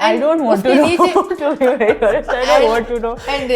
I don't want to know. To be very honest, I don't want to know.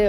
They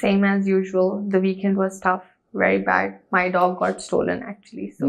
Same as usual. The weekend was tough, very bad. My dog got stolen actually, so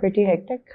pretty hectic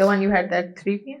The one you had at 3 PM?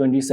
22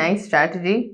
nice strategy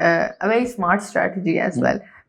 a very smart strategy as well.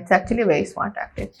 it's actually a very smart tactic.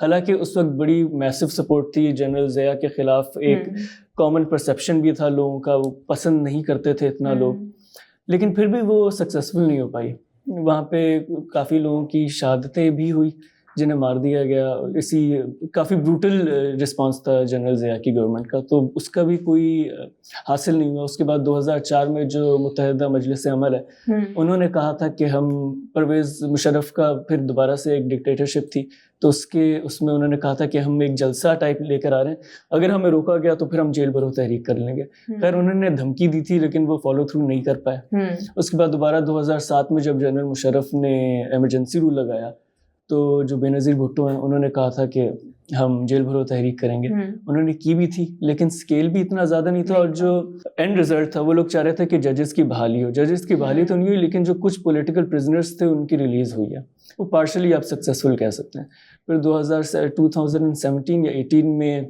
حالانکہ اس وقت بڑی میسو support تھی general Zia کے خلاف, ایک common perception بھی تھا لوگوں کا, وہ پسند نہیں کرتے تھے اتنا لوگ, لیکن پھر بھی وہ سکسیزفل نہیں ہو پائی. وہاں پہ کافی لوگوں کی شہادتیں بھی ہوئی جنہیں مار دیا گیا. اسی کافی بروٹل رسپانس تھا جنرل ضیاء کی گورنمنٹ کا, تو اس کا بھی کوئی حاصل نہیں ہوا. اس کے بعد 2004 میں جو متحدہ مجلس عمل ہے انہوں نے کہا تھا کہ ہم, پرویز مشرف کا پھر دوبارہ سے ایک ڈکٹیٹرشپ تھی, تو اس میں انہوں نے کہا تھا کہ ہم ایک جلسہ ٹائپ لے کر آ رہے ہیں, اگر ہمیں روکا گیا تو پھر ہم جیل بھرو تحریک کر لیں گے. خیر انہوں نے دھمکی دی تھی لیکن وہ فالو تھرو نہیں کر پائے. اس کے بعد دوبارہ 2007 میں جب جنرل مشرف نے ایمرجنسی رول لگایا تو جو بے نظیر بھٹو ہیں انہوں نے کہا تھا کہ ہم جیل بھرو تحریک کریں گے. انہوں نے کی بھی تھی لیکن سکیل بھی اتنا زیادہ نہیں تھا, اور جو اینڈ رزلٹ تھا وہ لوگ چاہ رہے تھے کہ ججز کی بحالی ہو. ججز کی بحالی تو نہیں ہوئی لیکن جو کچھ پولیٹیکل پرزنرز تھے ان کی ریلیز ہوئی ہے, وہ پارشلی آپ سکسیزفل کہہ سکتے ہیں. پھر 2017 یا 18 میں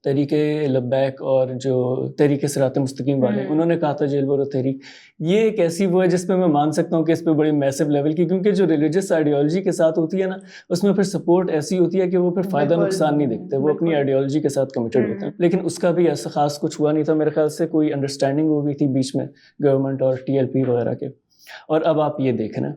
تحریک لبیک اور جو تحریک صراط مستقیم والے انہوں نے کہا تھا جیل بھرو تحریک. یہ ایک ایسی وہ ہے جس پہ میں مان سکتا ہوں کہ اس پہ بڑی میسو لیول کی, کیونکہ جو ریلیجس آئیڈیالوجی کے ساتھ ہوتی ہے نا اس میں پھر سپورٹ ایسی ہوتی ہے کہ وہ پھر فائدہ نقصان نہیں دیکھتے, وہ اپنی آئیڈیالوجی کے ساتھ کمیٹڈ ہوتے ہیں. لیکن اس کا بھی ایسا خاص کچھ ہوا نہیں تھا. میرے خیال سے کوئی انڈرسٹینڈنگ ہو گئی تھی بیچ میں گورنمنٹ اور TLP وغیرہ کے. اور اب آپ یہ دیکھ رہے ہیں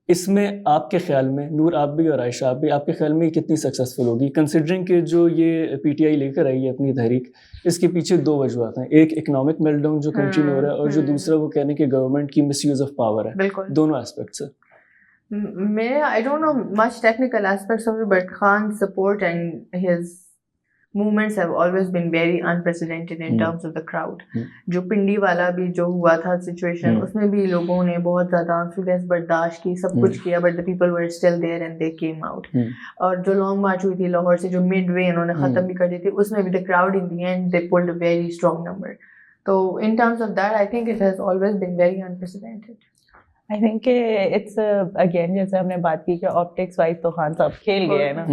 اس میں آپ کے خیال میں, نور آپ بھی اور عائشہ آپ بھی, آپ کے خیال میں یہ کتنی سکسیزفل ہوگی کنسیڈرنگ کہ جو یہ PTI لے کر آئی ہے اپنی تحریک, اس کے پیچھے دو وجوہات ہیں. ایک اکنامک میلٹ ڈاؤن جو کنٹری میں ہو رہا ہے, اور جو دوسرا وہ کہنے کہ گورنمنٹ کی مس یوز آف پاور ہے. دونوں ایسپیکٹس ہیں. I don't know much technical aspects of it, but Khan's support and his movements have always been very unprecedented in terms of the crowd. جو پنڈی والا بھی جو ہوا تھا سچویشن, اس میں بھی لوگوں نے بہت زیادہ آنسو گیس برداشت کی, سب کچھ کیا, but the people were still there and they came out. اور جو لانگ مارچ ہوئی تھی لاہور سے, جو مڈ وے انہوں نے ختم بھی کر دی تھی, اس میں بھی the crowd in the end they pulled a very strong number. So in terms of that I think it has always been very unprecedented. I think it's again جیسے ہم نے بات کی کہ optics wise تو خان صاحب کھیل گئے ہیں نا,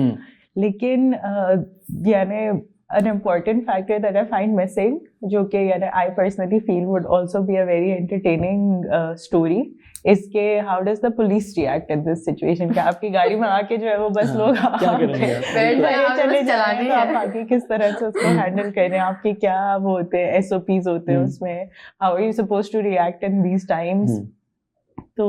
لیکن یعنی an important factor that I find missing, جو کہ یعنی I personally feel would also be a very entertaining story, is کہ how does the police react in this situation. کہ آپ کی گاڑی میں آ کے جو ہے وہ بس لوگ چلے جائیں تو آپ آگے کس طرح سے اس کو ہینڈل کریں, آپ کے کیا وہ ہوتے ہیں SOPs ہوتے ہیں اس میں, how are you supposed to react in these times. تو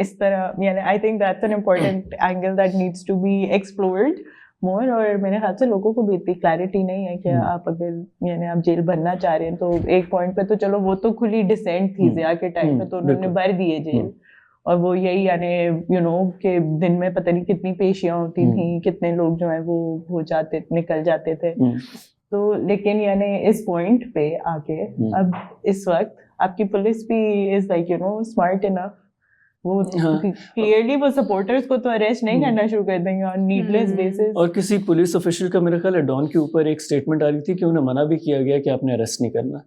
اس طرح یعنی I think that's an important angle that needs to be explored more. اور میرے خیال سے لوگوں کو بھی اتنی کلیئرٹی نہیں ہے کہ آپ اگر یعنی آپ جیل بھرنا چاہ رہے ہیں تو ایک پوائنٹ پہ تو چلو وہ تو کھلی ڈسینٹ تھی ضیاء کے ٹائم پہ, تو انہوں نے بھر دیے جیل, اور وہ یہی یعنی کہ دن میں پتہ نہیں کتنی پیشیاں ہوتی تھیں, کتنے لوگ جو ہیں وہ ہو جاتے نکل جاتے تھے. تو لیکن یعنی اس پوائنٹ پہ آ کے اب اس وقت آپ کی پولیس بھی از لائک اسمارٹ انف, وہ کلیئرلی وہ سپورٹرز کو تو اریسٹ نہیں کرنا شروع کر دیں گے آن نیڈلیس بیسس. اور کسی پولیس آفیشل کا میرے خیال ہے ڈان کے اوپر ایک اسٹیٹمنٹ آ رہی تھی کہ انہیں منع بھی کیا گیا کہ آپ نے اریسٹ نہیں کرنا.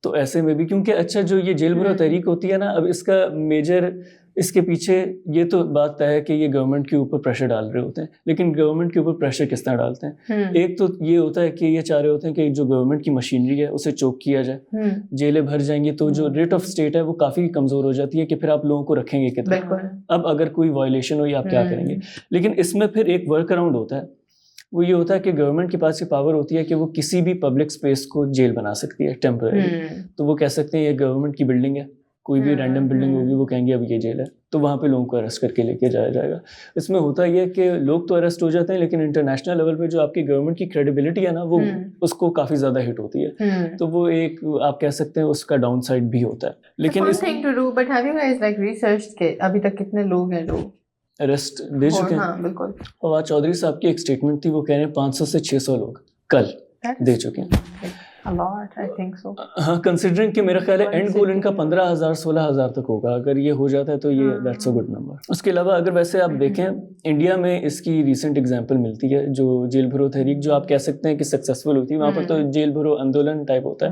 تو ایسے میں بھی کیونکہ اچھا جو یہ جیل بھرو تحریک ہوتی ہے نا, اب اس کا میجر اس کے پیچھے یہ تو بات طے ہے کہ یہ گورنمنٹ کے اوپر پریشر ڈال رہے ہوتے ہیں, لیکن گورنمنٹ کے اوپر پریشر کس طرح ڈالتے ہیں. ایک تو یہ ہوتا ہے کہ یہ چاہ رہے ہوتے ہیں کہ جو گورنمنٹ کی مشینری ہے اسے چوک کیا جائے, جیلیں بھر جائیں گی تو جو ریٹ آف اسٹیٹ ہے وہ کافی کمزور ہو جاتی ہے کہ پھر آپ لوگوں کو رکھیں گے کتنا. اب اگر کوئی وائلیشن ہو یا آپ کیا کریں گے. لیکن اس میں پھر ایک ورک اراؤنڈ ہوتا ہے, وہ یہ ہوتا ہے کہ گورنمنٹ کے پاس یہ پاور ہوتی ہے کہ وہ کسی بھی پبلک اسپیس کو جیل بنا سکتی ہے ٹیمپرری. تو وہ کہہ سکتے ہیں یہ گورنمنٹ کی بلڈنگ ہے, کوئی بھی رینڈم بلڈنگ ہوگی وہ کہیں گے اب یہ جیل ہے, تو وہاں پہ لوگوں کو اریسٹ کر کے لے کے جایا جائے گا. اس میں ہوتا یہ کہ لوگ تو اریسٹ ہو جاتے ہیں لیکن انٹرنیشنل لیول پہ جو آپ کی گورنمنٹ کی کریڈیبلٹی ہے نا وہ اس کو کافی زیادہ ہٹ ہوتی ہے. تو وہ ایک آپ کہہ سکتے ہیں اس کا ڈاؤن سائڈ بھی ہوتا ہے. لیکن ابھی تک کتنے لوگ ہیں جو اریسٹ دے چکے ہیں؟ بالکل. فواد چودھری صاحب کی ایک اسٹیٹمنٹ تھی, وہ کہہ رہے ہیں 500 سے 600 لوگ کل دے چکے ہیں. ہاں, کنسیڈرنگ کہ میرا خیال ہے اینڈ گول ان کا 15,000 16,000 تک ہوگا. اگر یہ ہو جاتا ہے تو یہ دیٹس اے گڈ نمبر. اس کے علاوہ اگر ویسے آپ دیکھیں انڈیا میں اس کی ریسنٹ اگزامپل ملتی ہے, جو جیل بھرو تحریک جو آپ کہہ سکتے ہیں کہ سکسیزفل ہوتی ہے, وہاں پر تو جیل بھرو آندولن ٹائپ ہوتا ہے.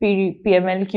PMLQ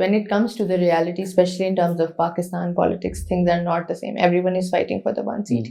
when it comes to the reality, especially in terms of Pakistan politics, things are not the same. Everyone is fighting for the one seat.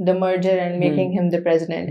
the merger and making him the president,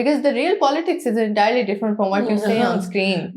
because the real politics is entirely different from what you say on screen.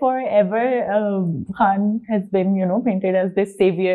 forever Khan has been, you know, painted as this savior.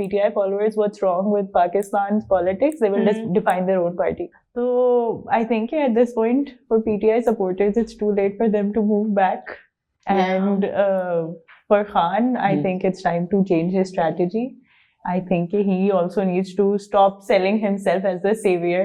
PTI followers what's wrong with Pakistan's politics, they will just define their own party. So I think at this point for PTI supporters it's too late for them to move back, and for Khan I think it's time to change his strategy. I think he also needs to stop selling himself as the savior,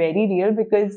very real, because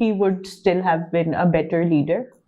he would still have been a better leader,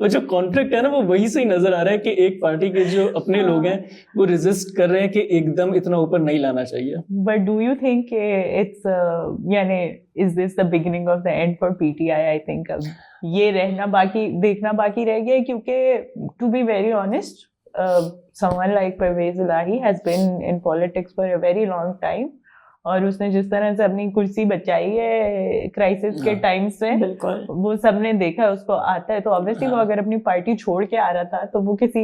وہ جو conflict ہے نا وہ وہی سے ہی نظر آ رہا ہے کہ ایک پارٹی کے جو اپنے لوگ ہیں وہ ریزسٹ کر رہے ہیں کہ ایک دم اتنا اوپر نہیں لانا چاہیے. But do you think it's یعنی is this the beginning of the end for PTI? I think یہ رہنا باقی دیکھنا باقی رہ گیا کیونکہ to be very honest someone like Parvez Elahi has been in politics for a very long time اور اس نے جس طرح سے اپنی کرسی بچائی ہے کرائسس کے ٹائم سے وہ سب نے دیکھا اس کو آتا ہے. تو obviously وہ اگر اپنی پارٹی چھوڑ کے آ رہا تھا تو وہ کسی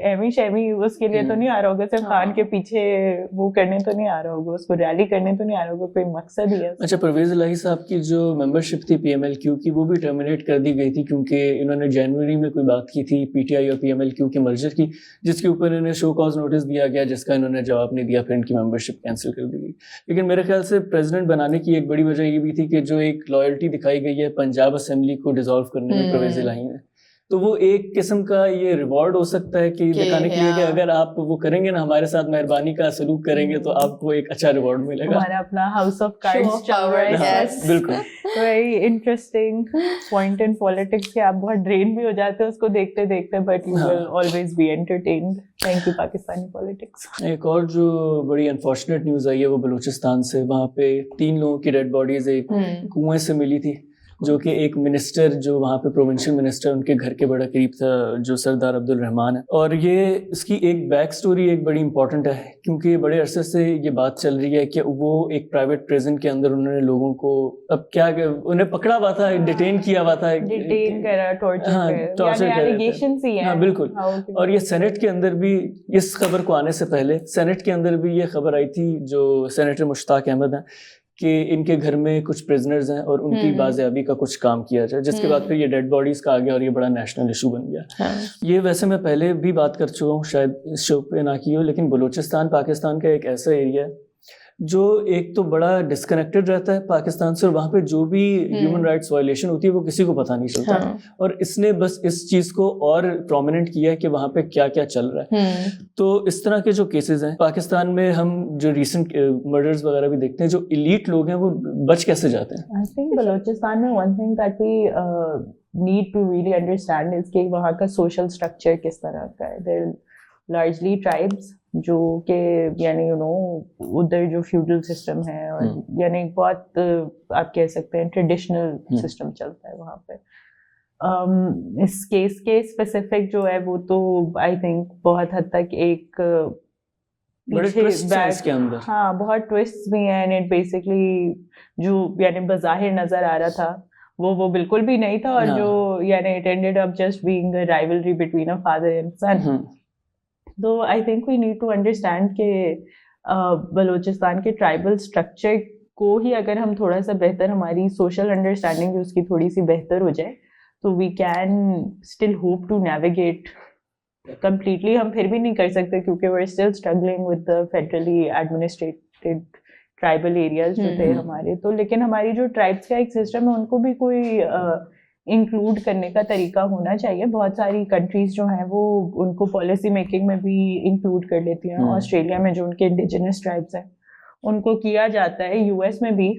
ایمی شیمی اس کے لیے تو نہیں آ رہا ہوگا, صرف خان کے پیچھے وہ کرنے تو نہیں آ رہا ہوگا, اس کو ریلی کرنے تو نہیں آ رہا ہوگا, کوئی مقصد ہی ہے. اچھا, پرویز الہی صاحب کی جو ممبرشپ تھی پی ایم ایل کیو کی وہ بھی ٹرمینیٹ کر دی گئی تھی کیونکہ انہوں نے جنوری میں کوئی بات کی تھی پی ٹی آئی اور پی ایم ایل کیو کے مرجر کی, جس کے اوپر انہیں شو کاز نوٹس دیا گیا جس کا انہوں نے جواب نہیں دیا, پھر ان کی ممبرشپ کینسل کر دی گئی. لیکن میرے خیال سے پریزیڈنٹ بنانے کی ایک بڑی وجہ یہ بھی تھی کہ جو ایک لائلٹی دکھائی گئی ہے پنجاب اسمبلی کو ڈیزالو کرنے میں پرویز الہی نے, تو وہ ایک قسم کا یہ ریوارڈ ہو سکتا ہے کہ دکھانے کے لیے کہ اگر آپ وہ کریں گے نا ہمارے ساتھ مہربانی کا سلوک کریں گے تو آپ کو ایک اچھا ریوارڈ ملے گا. ہمارا اپنا ہاؤس آف کارڈز چل رہا ہے. بالکل very interesting point in politics کہ آپ بہت ڈرین بھی ہو جاتے ہیں اس کو دیکھتے دیکھتے, but you will always be entertained. Thank you Pakistani politics. ایک اور جو بڑی انفارچونیٹ نیوز آئی ہے وہ بلوچستان سے, وہاں پہ 3 لوگوں کی ڈیڈ باڈیز ایک کنویں سے ملی تھی, جو کہ ایک منسٹر جو وہاں پہ پروونشل منسٹر ان کے گھر کے بڑا قریب تھا جو سردار عبد الرحمان ہے. اور یہ اس کی ایک بیک سٹوری ایک بڑی امپورٹنٹ ہے کیونکہ بڑے عرصے سے یہ بات چل رہی ہے کہ وہ ایک پرائیویٹ پریزن کے اندر انہوں نے لوگوں کو اب کیا انہیں پکڑا ہوا تھا, ڈیٹین کیا ہوا تھا, ڈیٹین کرا, ٹارچر ایلیگیشنز ہی ہیں. ہاں بالکل. اور یہ سینٹ کے اندر بھی اس خبر کو آنے سے پہلے سینٹ کے اندر بھی یہ خبر آئی تھی, جو سینیٹر مشتاق احمد ہیں, کہ ان کے گھر میں کچھ پرزنرز ہیں اور ان کی بازیابی کا کچھ کام کیا جائے, جس کے بعد پھر یہ ڈیڈ باڈیز کا آ گیا اور یہ بڑا نیشنل ایشو بن گیا. یہ ویسے میں پہلے بھی بات کر چکا ہوں, شاید اس شو پہ نہ کی ہو, لیکن بلوچستان پاکستان کا ایک ایسا ایریا ہے جو ایک تو بڑا ڈسکنیکٹڈ رہتا ہے پاکستان سے, اور وہاں پہ جو بھی ہیومن رائٹس وائلیشن ہوتی ہے وہ کسی کو پتہ نہیں چلتا. اور اس نے بس اس چیز کو اور پرومیننٹ کیا ہے کہ وہاں پہ کیا کیا چل رہا ہے. تو اس طرح کے جو کیسز ہیں پاکستان میں, ہم جو ریسنٹ مرڈرز وغیرہ بھی دیکھتے ہیں, جو ایلیٹ لوگ ہیں وہ بچ کیسے جاتے ہیں. I think بلوچستان میں one thing that we need to really understand is کہ وہاں کا سوشل اسٹرکچر کس طرح کا ہے. They're largely tribes جو کہ یعنی یو نو ادھر جو فیوڈل سسٹم ہے اور یعنی بہت آپ کہہ سکتے ہیں ٹریڈیشنل سسٹم چلتا ہے وہاں پہ. اس کیس کے اسپیسیفک جو ہے وہ تو آئی تھنک بہت حد تک ایک ہاں بہت ٹوسٹ بھی ہیں. اینڈ بیسکلی جو یعنی بظاہر نظر آ رہا تھا وہ بالکل بھی نہیں تھا, اور جو یعنی it ended up just being a rivalry between a father and son. تو I think we need to understand کہ بلوچستان کے ٹرائبل اسٹرکچر کو ہی اگر ہم تھوڑا سا بہتر, ہماری سوشل انڈرسٹینڈنگ اس کی تھوڑی سی بہتر ہو جائے تو we can still hope to navigate. Completely ہم پھر بھی نہیں کر سکتے کیونکہ we are still struggling with the federally administered tribal areas جو تھے ہمارے. تو لیکن ہماری جو ٹرائبس کا ایک سسٹم ہے ان کو بھی کوئی انکلوڈ کرنے کا طریقہ ہونا چاہیے. بہت ساری کنٹریز جو ہیں وہ ان کو پالیسی میکنگ میں بھی انکلوڈ کر لیتی ہیں. آسٹریلیا میں جو ان کے انڈیجنس ٹرائبس ہیں ان کو کیا جاتا ہے, یو ایس میں بھی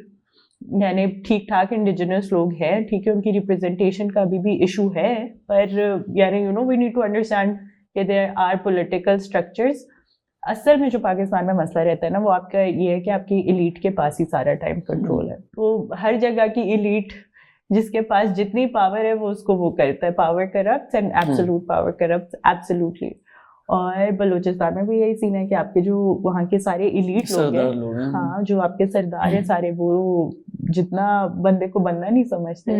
یعنی ٹھیک ٹھاک انڈیجنس لوگ ہیں, ٹھیک ہے ان کی ریپرزنٹیشن کا بھی ایشو ہے, پر یعنی you know we need to understand کہ دیر آر پولیٹیکل اسٹرکچرز. اصل میں جو پاکستان میں مسئلہ رہتا ہے نا وہ آپ کا یہ ہے کہ آپ کی ایلیٹ کے پاس ہی سارا ٹائم کنٹرول ہے. تو ہر جگہ کی ایلیٹ جس کے پاس جتنی پاور ہے وہ اس کو وہ کرتا ہے. Power corrupts and absolute power corrupts absolutely. اور بلوچستان میں بھی یہی سین ہے کہ آپ کے جو وہاں کے سارے ایلیٹ لوگ ہیں, ہاں جو آپ کے سردار ہیں سارے, وہ جتنا بندے کو بندہ نہیں سمجھتے.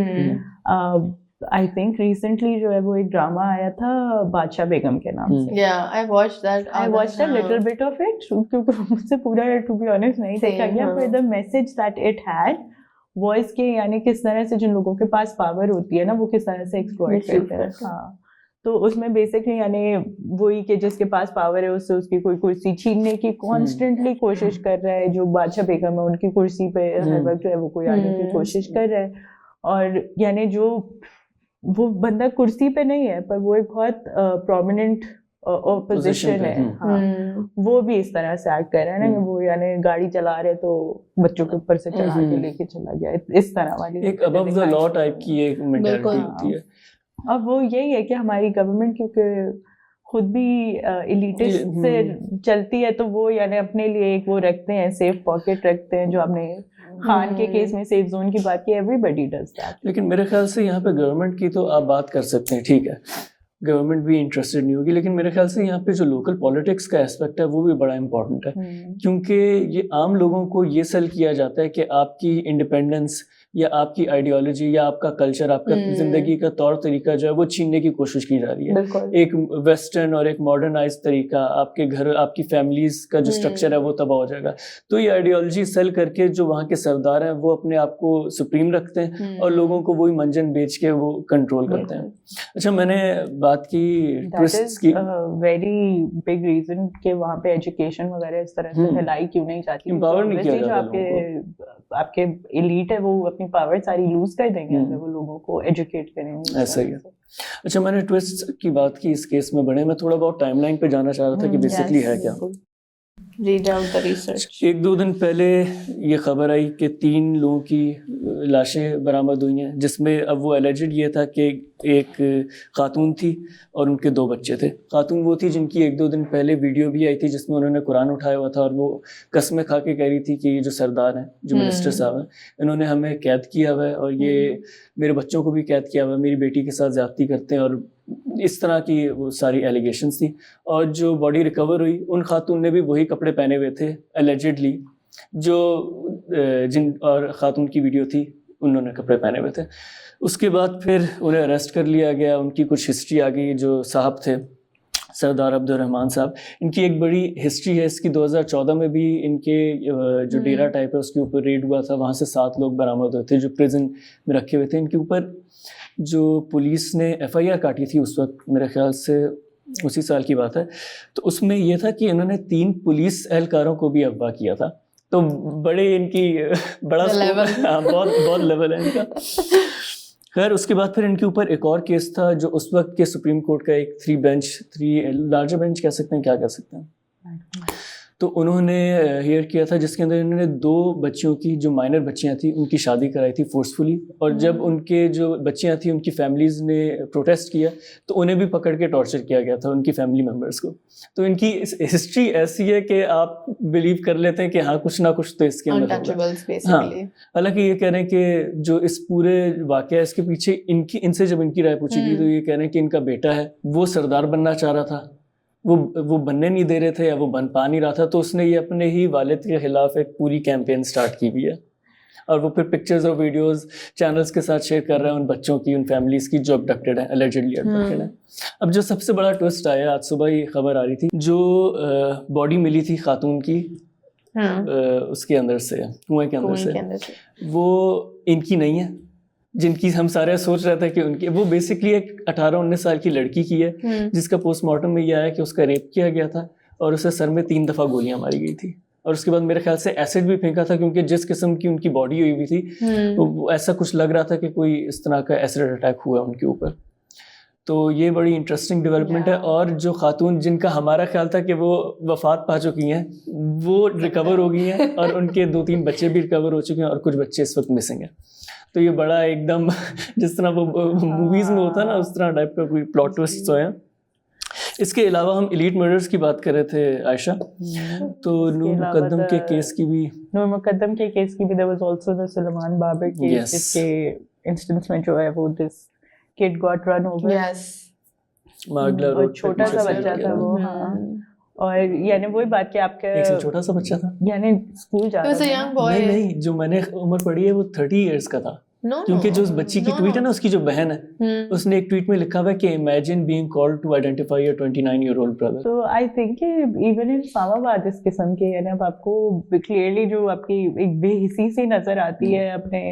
آئی تھنک ریسنٹلی جو ہے وہ ایک ڈرامہ آیا تھا بادشاہ بیگم کے نام سے. I watched a little bit of it کیونکہ مجھ سے پورا to be honest نہیں دیکھا گیا, but the message that it had was کہ یعنی کس طرح سے جن لوگوں کے پاس پاور ہوتی ہے نا وہ کس طرح سے ایکسپلوئٹ کرتے ہیں. ہاں تو اس میں بیسکلی یعنی وہی کہ جس کے پاس پاور ہے اس سے اس کی کوئی کرسی چھیننے کی کانسٹنٹلی کوشش کر رہا ہے. جو بادشاہ بیگم ہے ان کی کرسی پہ ہر وقت جو ہے وہ کوئی آنے کی کوشش کر رہا ہے. اور یعنی جو وہ بندہ کرسی پہ نہیں ہے پر وہ ایک بہت پرومیننٹ اپوزیشن ہے, ہاں وہ بھی اس طرح سے ایکٹ کر رہا ہے نا, وہ یعنی گاڑی چلا رہے تو بچوں کے اوپر سے چڑھا کے لے کے چلا گیا, اس طرح والی ایک ابو دا لا ٹائپ کی ایک مینٹلٹی ہوتی ہے. اور وہ یہی ہے کہ ہماری گورنمنٹ کیونکہ خود بھی ایلیٹسٹ سے چلتی ہے تو وہ یعنی اپنے لیے ایک وہ رکھتے ہیں سیف پاکٹ رکھتے ہیں, جو آپ نے خان کے کیس میں سیف زون کی بات کی, ایوری بڈی ڈز دیٹ. لیکن میرے خیال سے یہاں پہ گورنمنٹ کی تو آپ بات کر سکتے ہیں, ٹھیک ہے گورنمنٹ بھی انٹرسٹڈ نہیں ہوگی, لیکن میرے خیال سے یہاں پہ جو لوکل پالیٹکس کا اسپیکٹ ہے وہ بھی بڑا امپورٹنٹ ہے, کیونکہ یہ عام لوگوں کو یہ سیل کیا جاتا ہے کہ آپ کی انڈیپینڈنس یا آپ کی آئیڈیالوجی یا آپ کا کلچر, آپ کا زندگی کا طور طریقہ جو ہے وہ چھیننے کی کوشش کی جا رہی ہے. ایک ویسٹرن اور ایک ماڈرنائز طریقہ, آپ کے گھر آپ کی فیملیز کا جو اسٹرکچر ہے وہ تباہ ہو جائے گا. تو یہ آئیڈیالوجی سیل کر کے جو وہاں کے سردار ہیں وہ اپنے آپ کو سپریم رکھتے ہیں اور لوگوں کو وہی منجن بیچ کے وہ کنٹرول کرتے ہیں. اچھا میں نے بات کی ٹوسٹس کی, ویری بگ ریزن کہ وہاں پہ ایجوکیشن وغیرہ اس طرح سے پھیلائی کیوں نہیں جاتی, امپاور نہیں کیا جو جاتا آپ کے ایلیٹ ہے وہ اپنی پاور ساری لوز کر دیں گے اگر وہ لوگوں کو ایجوکیٹ کریں گے. ایسا ہی ہے. اچھا میں نے ٹوسٹ کی بات کی اس کیس میں بڑے, میں تھوڑا بہت ٹائم لائن پہ جانا چاہ رہا تھا کہ بیسکلی ہے کیا. Read out the research. 1-2 دن پہلے یہ خبر آئی کہ 3 لوگوں کی لاشیں برآمد ہوئی ہیں, جس میں اب وہ اللیجڈ یہ تھا کہ ایک خاتون تھی اور ان کے 2 بچے تھے. خاتون وہ تھی جن کی 1-2 دن پہلے ویڈیو بھی آئی تھی جس میں انہوں نے قرآن اٹھایا ہوا تھا اور وہ قسمیں کھا کے کہہ رہی تھی کہ یہ جو سردار ہیں, جو منسٹر صاحب ہیں, انہوں نے ہمیں قید کیا ہوا ہے اور یہ میرے بچوں کو بھی قید کیا ہوا ہے, میری بیٹی کے ساتھ زیادتی کرتے ہیں, اور اس طرح کی وہ ساری ایلیگیشنس تھیں. اور جو باڈی ریکور ہوئی ان خاتون نے بھی وہی کپڑے پہنے ہوئے تھے اللیجڈلی, جو جن اور خاتون کی ویڈیو تھی انہوں نے کپڑے پہنے ہوئے تھے. اس کے بعد پھر انہیں اریسٹ کر لیا گیا. ان کی کچھ ہسٹری آ گئی. جو صاحب تھے سردار عبد الرحمان صاحب, ان کی ایک بڑی ہسٹری ہے اس کی. 2014 میں بھی ان کے جو ڈیرا ٹائپ ہے اس کے اوپر ریڈ ہوا تھا, وہاں سے 7 لوگ برآمد ہوئے تھے جو پریزن میں رکھے ہوئے تھے. ان کے اوپر جو پولیس نے FIR کاٹی تھی اس وقت, میرے خیال سے اسی سال کی بات ہے, تو اس میں یہ تھا کہ انہوں نے 3 پولیس اہلکاروں کو بھی اغوا کیا تھا. تو بڑے ان کی بڑا بہت لیول ہے ان کا. خیر اس کے بعد پھر ان کے اوپر ایک اور کیس تھا جو اس وقت کے سپریم کورٹ کا ایک 3 لارجر بینچ کہہ سکتے ہیں, کیا کہہ سکتے ہیں, تو انہوں نے ہیئر کیا تھا جس کے اندر انہوں نے 2 بچیوں کی جو مائنر بچیاں تھیں ان کی شادی کرائی تھی فورسفلی. اور جب ان کے جو بچیاں تھیں ان کی فیملیز نے پروٹیسٹ کیا تو انہیں بھی پکڑ کے ٹارچر کیا گیا تھا, ان کی فیملی ممبرس کو. تو ان کی ہسٹری ایسی ہے کہ آپ بلیو کر لیتے ہیں کہ ہاں کچھ نہ کچھ تو اس کے اندر ہوگا. ہاں حالانکہ یہ کہہ رہے ہیں کہ جو اس پورے واقعہ اس کے پیچھے ان سے جب ان کی رائے پوچھی گئی تو یہ کہہ رہے ہیں کہ ان کا بیٹا ہے وہ سردار بننا چاہ رہا تھا, وہ بننے نہیں دے رہے تھے یا وہ بن پا نہیں رہا تھا, تو اس نے یہ اپنے ہی والد کے خلاف ایک پوری کیمپین سٹارٹ کی ہوئی ہے. اور وہ پھر پکچرز اور ویڈیوز چینلز کے ساتھ شیئر کر رہے ہیں ان بچوں کی, ان فیملیز کی جو ابڈکٹیڈ ہیں, اللیجڈلی ابڈکٹیڈ ہیں. اب جو سب سے بڑا ٹوسٹ آیا, آج صبح ہی خبر آ رہی تھی, جو باڈی ملی تھی خاتون کی اس کے اندر سے, کنویں کے اندر سے, وہ ان کی نہیں ہے جن کی ہم سارے سوچ رہے تھے کہ ان کی. وہ بیسکلی ایک 18-19 سال کی لڑکی کی ہے جس کا پوسٹ مارٹم میں یہ آیا کہ اس کا ریپ کیا گیا تھا اور اسے سر میں 3 دفعہ گولیاں ماری گئی تھی. اور اس کے بعد میرے خیال سے ایسڈ بھی پھینکا تھا, کیونکہ جس قسم کی ان کی باڈی ہوئی تھی وہ ایسا کچھ لگ رہا تھا کہ کوئی اس طرح کا ایسڈ اٹیک ہوا ان کے اوپر. تو یہ بڑی انٹرسٹنگ ڈیولپمنٹ ہے. اور جو خاتون جن کا ہمارا خیال تھا کہ وہ وفات پا چکی ہیں وہ ریکور ہو گئی ہیں, اور ان کے 2-3 بچے بھی ریکور ہو چکے ہیں, اور کچھ بچے اس وقت مسنگ ہیں. تو یہ بڑا ایک دم جس طرح وہ موویز میں ہوتا ہے نا اس طرح ٹائپ کا کوئی پلاٹ ٹوسٹ ہوئے ہیں. اس کے علاوہ ہم ایلیٹ مرڈرز کی بات کر رہے تھے عائشہ, تو نور مقدم کے کیس کی بھی there was also the Sulaiman Babar case جس کے انسٹنس میں جو ہے وہ this kid got run over. اور چھوٹا سا بچہ تھا وہ. اور یعنی وہی بات کہ آپ کا ایک سے چھوٹا سا بچہ تھا, یعنی اسکول جا رہا تھا. نہیں جو میں نے عمر پڑھی ہے وہ 30 ایئرس کا تھا. کیونکہ جو اس بچی کی ٹویٹ ہے نا, اس کی جو بہن ہے, اس نے ایک ٹویٹ میں لکھا ہوا ہے کہ imagine being called to identify your 29-year-old brother. تو آئی تھنک کہ ایون ان اسلام آباد اس قسم کے یعنی اب آپ کو کلیئرلی جو آپ کی ایک بے حسی سی نظر آتی ہے اپنے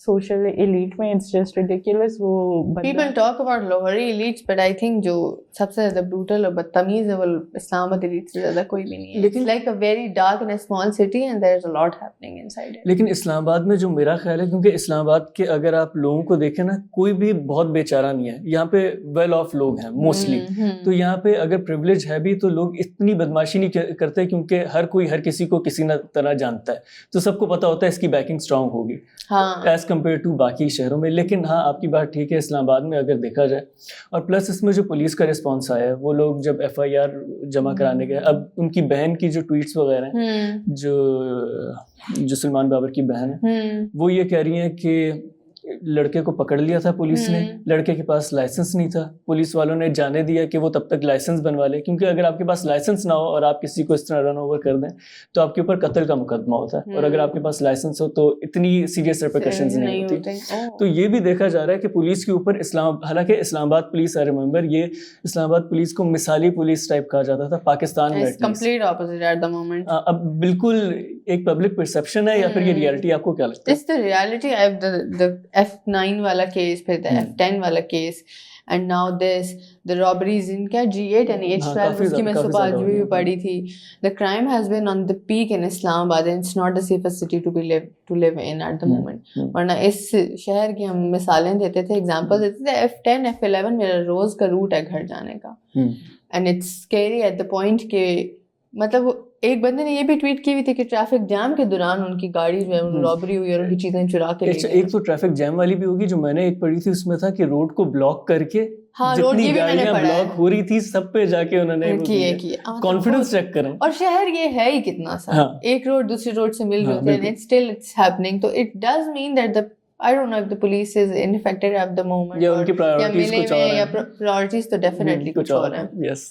social elite میں, it's just ridiculous. وہ people talk about lower elites but I think جو سب سے زیادہ brutal اور بدتمیز ہے وہ اسلام آباد elite سے زیادہ کوئی بھی نہیں ہے. It's like a very dark and a small city and there's a lot happening inside it. لیکن اسلام آباد میں جو میرا خیال ہے, کیونکہ اسلام آباد کے اگر آپ لوگوں کو دیکھیں نا, کوئی بھی بہت بے چارہ نہیں ہے یہاں پہ, ویل آف لوگ ہیں موسٹلی. تو یہاں پہ اگر پریولیج ہے بھی تو لوگ اتنی بدماشی نہیں کرتے, کیونکہ ہر کوئی ہر کسی کو کسی نہ طرح جانتا ہے, تو سب کو پتا ہوتا ہے اس کی بیکنگ اسٹرانگ ہوگی. ایز کمپیئر ٹو باقی شہروں میں. لیکن ہاں آپ کی بات ٹھیک ہے, اسلام آباد میں اگر دیکھا جائے, اور پلس اس میں جو پولیس کا رسپانس آیا ہے, وہ لوگ جب FIR جمع کرانے گئے, اب ان کی بہن کی جو ٹویٹس وغیرہ ہیں, جو سلمان بابر کی بہن ہے, وہ یہ کہہ رہی ہیں کہ لڑکے کو پکڑ لیا تھا پولیس نے, لڑکے کے پاس لائسنس نہیں تھا, پولیس والوں نے جانے دیا کہ وہ تب تک لائسنس بنوا لے, کیونکہ اگر آپ کے پاس لائسنس نہ ہو اور آپ کسی کو اس طرح رن اوور کر دیں تو آپ کے اوپر قتل کا مقدمہ ہوتا ہے, اور اگر آپ کے پاس لائسنس ہو تو اتنی سیریس ریپریکیشنز نہیں ہوتی. تو یہ بھی دیکھا جا رہا ہے کہ پولیس کے اوپر حالانکہ اسلام آباد پولیس, آئی ریممبر, یہ اسلام آباد پولیس کو مثالی پولیس ٹائپ کہا جاتا تھا پاکستان میں, complete opposite at the moment. اب بالکل ایک پبلک پرسیپشن ہے یا پھر یہ ریئلٹی, آپ کو کیا لگتا ہے؟ It's the reality. I have the F9 والا case, پھر the F10 والا case, and now the robberies in کیا G8 and H12 اس کی میں صبح آج بھی پڑھی تھی. The crime has been on the peak in Islam Abad and it's not the safest city to live in at the moment. ورنہ اس شہر کی ہم مثالیں دیتے تھے, ایگزامپل دیتے تھے. F10 F11 میرا روز کا روٹ ہے گھر جانے کا, and it's scary at the point کہ مطلب ایک بندے نے یہ بھی ٹویٹ کی ہوئی تھی کہ ٹریفک جام کے دوران ان کی گاڑی جو ہے رابری ہوئی اور ان کی چیزیں چرا کے. ایک تو ٹریفک جام والی بھی ہوگی, جو میں نے ایک پڑھی تھی اس میں تھا کہ روڈ کو بلاک کر کے جتنی گاڑیاں بلاک ہو رہی تھی سب پہ جا کے انہوں نے کانفیڈنس چیک کریں. اور شہر یہ ہے ہی کتنا سا, ایک روڈ دوسری روڈ سے مل ہوتے ہیں, still it's happening. تو it does mean that I don't know if the police is ineffective at the moment, یا ان کی پرائورٹیز کچھ اور ہیں, یا پرائورٹیز تو ڈیفینیٹلی کچھ اور ہیں. یس.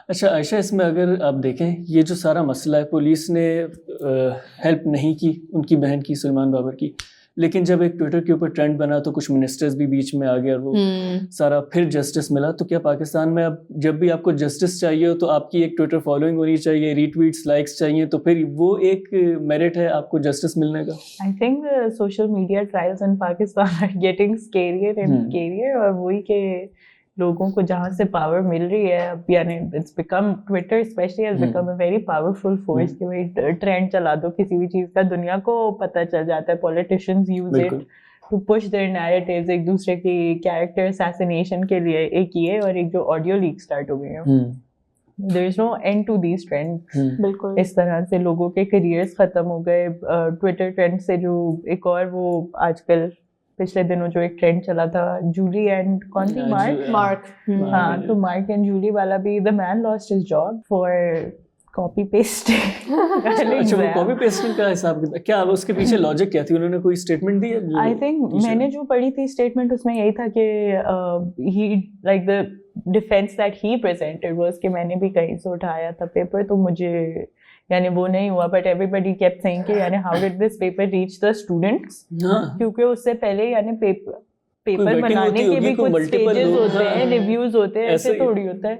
اچھا عائشہ, اس میں اگر آپ دیکھیں یہ جو سارا مسئلہ ہے, پولیس نے ہیلپ نہیں کی ان کی بہن کی, سلمان بابر کی, لیکن جب ایک ٹویٹر کے اوپر ٹرینڈ بنا تو کچھ منسٹرز بھی بیچ میں آ گئے اور وہ سارا پھر جسٹس ملا. تو کیا پاکستان میں اب جب بھی آپ کو جسٹس چاہیے ہو تو آپ کی ایک ٹویٹر فالوئنگ ہونی چاہیے, ری ٹویٹس, لائکس چاہیے, تو پھر وہ ایک میرٹ ہے آپ کو جسٹس ملنے کا؟ I think the social media trials in Pakistan are getting scarier and scarier, اور وہی کہ لوگوں کو جہاں سے پاور مل رہی ہے اب, یعنی it's become Twitter especially has become a very powerful force کہ بھائی ٹرینڈ چلا دو کسی بھی چیز کا, دنیا کو پتہ چل جاتا ہے. Politicians use it to push their narratives, ایک دوسرے کی کیریکٹر اسیسینیشن کے لیے. ایک یہ اور ایک جو آڈیو لیک اسٹارٹ ہو گئی ہیں, there is no end to these trends. بالکل اس طرح سے لوگوں کے کیریئرز ختم ہو گئے ٹویٹر ٹرینڈ سے. جو ایک اور وہ آج کل پچھلے دنوں جو ایک ٹرینڈ چلا تھا, جولی اینڈ کون تھی, مارک, ہاں, تو مارک اینڈ جولی والا بھی, the man lost his job for copy paste. اچھا, وہ کاپی پیسٹنگ کا حساب کیا, اس کے پیچھے لاجک کیا تھی, انہوں نے کوئی اسٹیٹمنٹ دی ہے؟ آئی تھنک میں نے جو پڑھی تھی اسٹیٹمنٹ, اس میں یہی تھا کہ he like the defense that he presented was کہ میں نے بھی کہیں سے اٹھایا تھا پیپر, تو مجھے یعنی وہ نہیں ہوا. But everybody kept saying کہ یعنی how did this paper reach the students, کیونکہ اس سے پہلے یعنی پیپر بنانے کے بھی کچھ اسٹیجز ہوتے ہیں, ریویوز ہوتے ہیں, ایسے تھوڑی ہوتا ہے.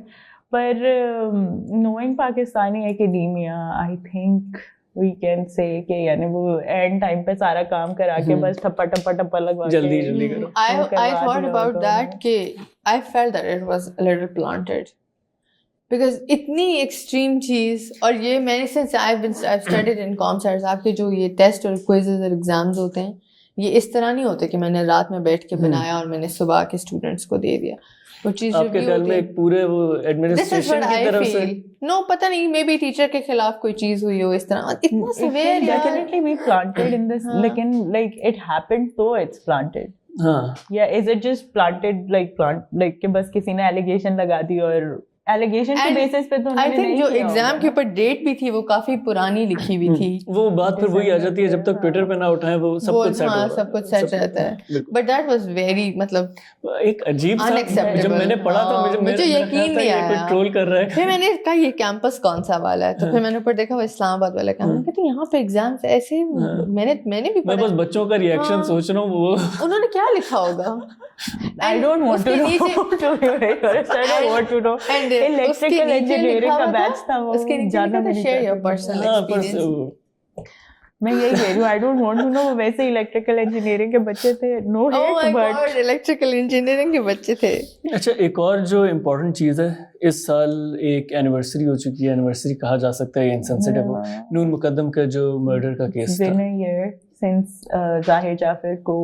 پر knowing Pakistani academia, I think we can say کہ یعنی وہ اینڈ ٹائم پہ سارا کام کرا کے بس ٹپا ٹپا ٹپا لگوا کے جلدی جلدی کرو. I thought about that کہ I felt that it was a little planted. Because اتنی ایکسٹریم چیز, اور یہ میں نے since I've studied in ComScience, آپ کے جو یہ ٹیسٹ اور کوئزز اور ایگزامز ہوتے ہیں یہ اس طرح نہیں ہوتے کہ میں نے رات میں بیٹھ کے بنایا اور میں نے صبح کے اسٹوڈنٹس کو دے دیا. وہ چیز آپ کے خیال میں ایک پورے وہ ایڈمنسٹریشن کی طرف سے نو پتہ نہیں, مے بی ٹیچر کے خلاف کوئی چیز ہوئی ہو اس طرح, اتنا سیویئر. ڈیفینیٹلی وی پلانٹڈ ان دس, لیکن لائک اٹ ہیپنڈ تو اٹس پلانٹڈ. ہاں, یا is it just planted like کہ بس کسی نے ایلیگیشن لگا دی, اور ایلیگیشن کے بیسس پہ تو آئی تھنک جو ایگزام کے اوپر ڈیٹ بھی تھی وہ کافی پرانی لکھی ہوئی تھی. وہ بات پھر وہی آ جاتی ہے, جب تک ٹویٹر پہ نہ اٹھائیں وہ سب کچھ سیٹ ہوتا ہے, سب کچھ سیٹ رہتا ہے. بٹ دیٹ واز ویری مطلب ایک عجیب سا, جب میں نے پڑھا تھا مجھے یقین نہیں آیا کوئی ٹرول کر رہا ہے. پھر میں نے کہا یہ کیمپس کون سا والا ہے, تو پھر میں نے اوپر دیکھا وہ اسلام آباد والا کیمپس. کہتے یہاں پہ ایگزامس ایسے, میں نے بھی میں بس بچوں کا ریئیکشن سوچ رہا ہوں وہ انہوں نے کیا لکھا ہوگا. I don't want to know. Electrical engineering کا بیچ تھا وہ, اس کے نیچے لکھا تھا share your personal experience. میں یہی کہہ رہی ہوں, I don't want to know. ویسے الیکٹریکل انجینئرنگ کے بچے تھے, no hate, but electrical engineering کے بچے تھے. اچھا, ایک اور جو امپورٹنٹ چیز ہے, اس سال ایک اینیورسری ہو چکی ہے, اینیورسری کہا جا سکتا ہے انسینسٹیو, نون مقدم کا جو مرڈر کا کیس تھا. been a year since ظاہر جعفر کو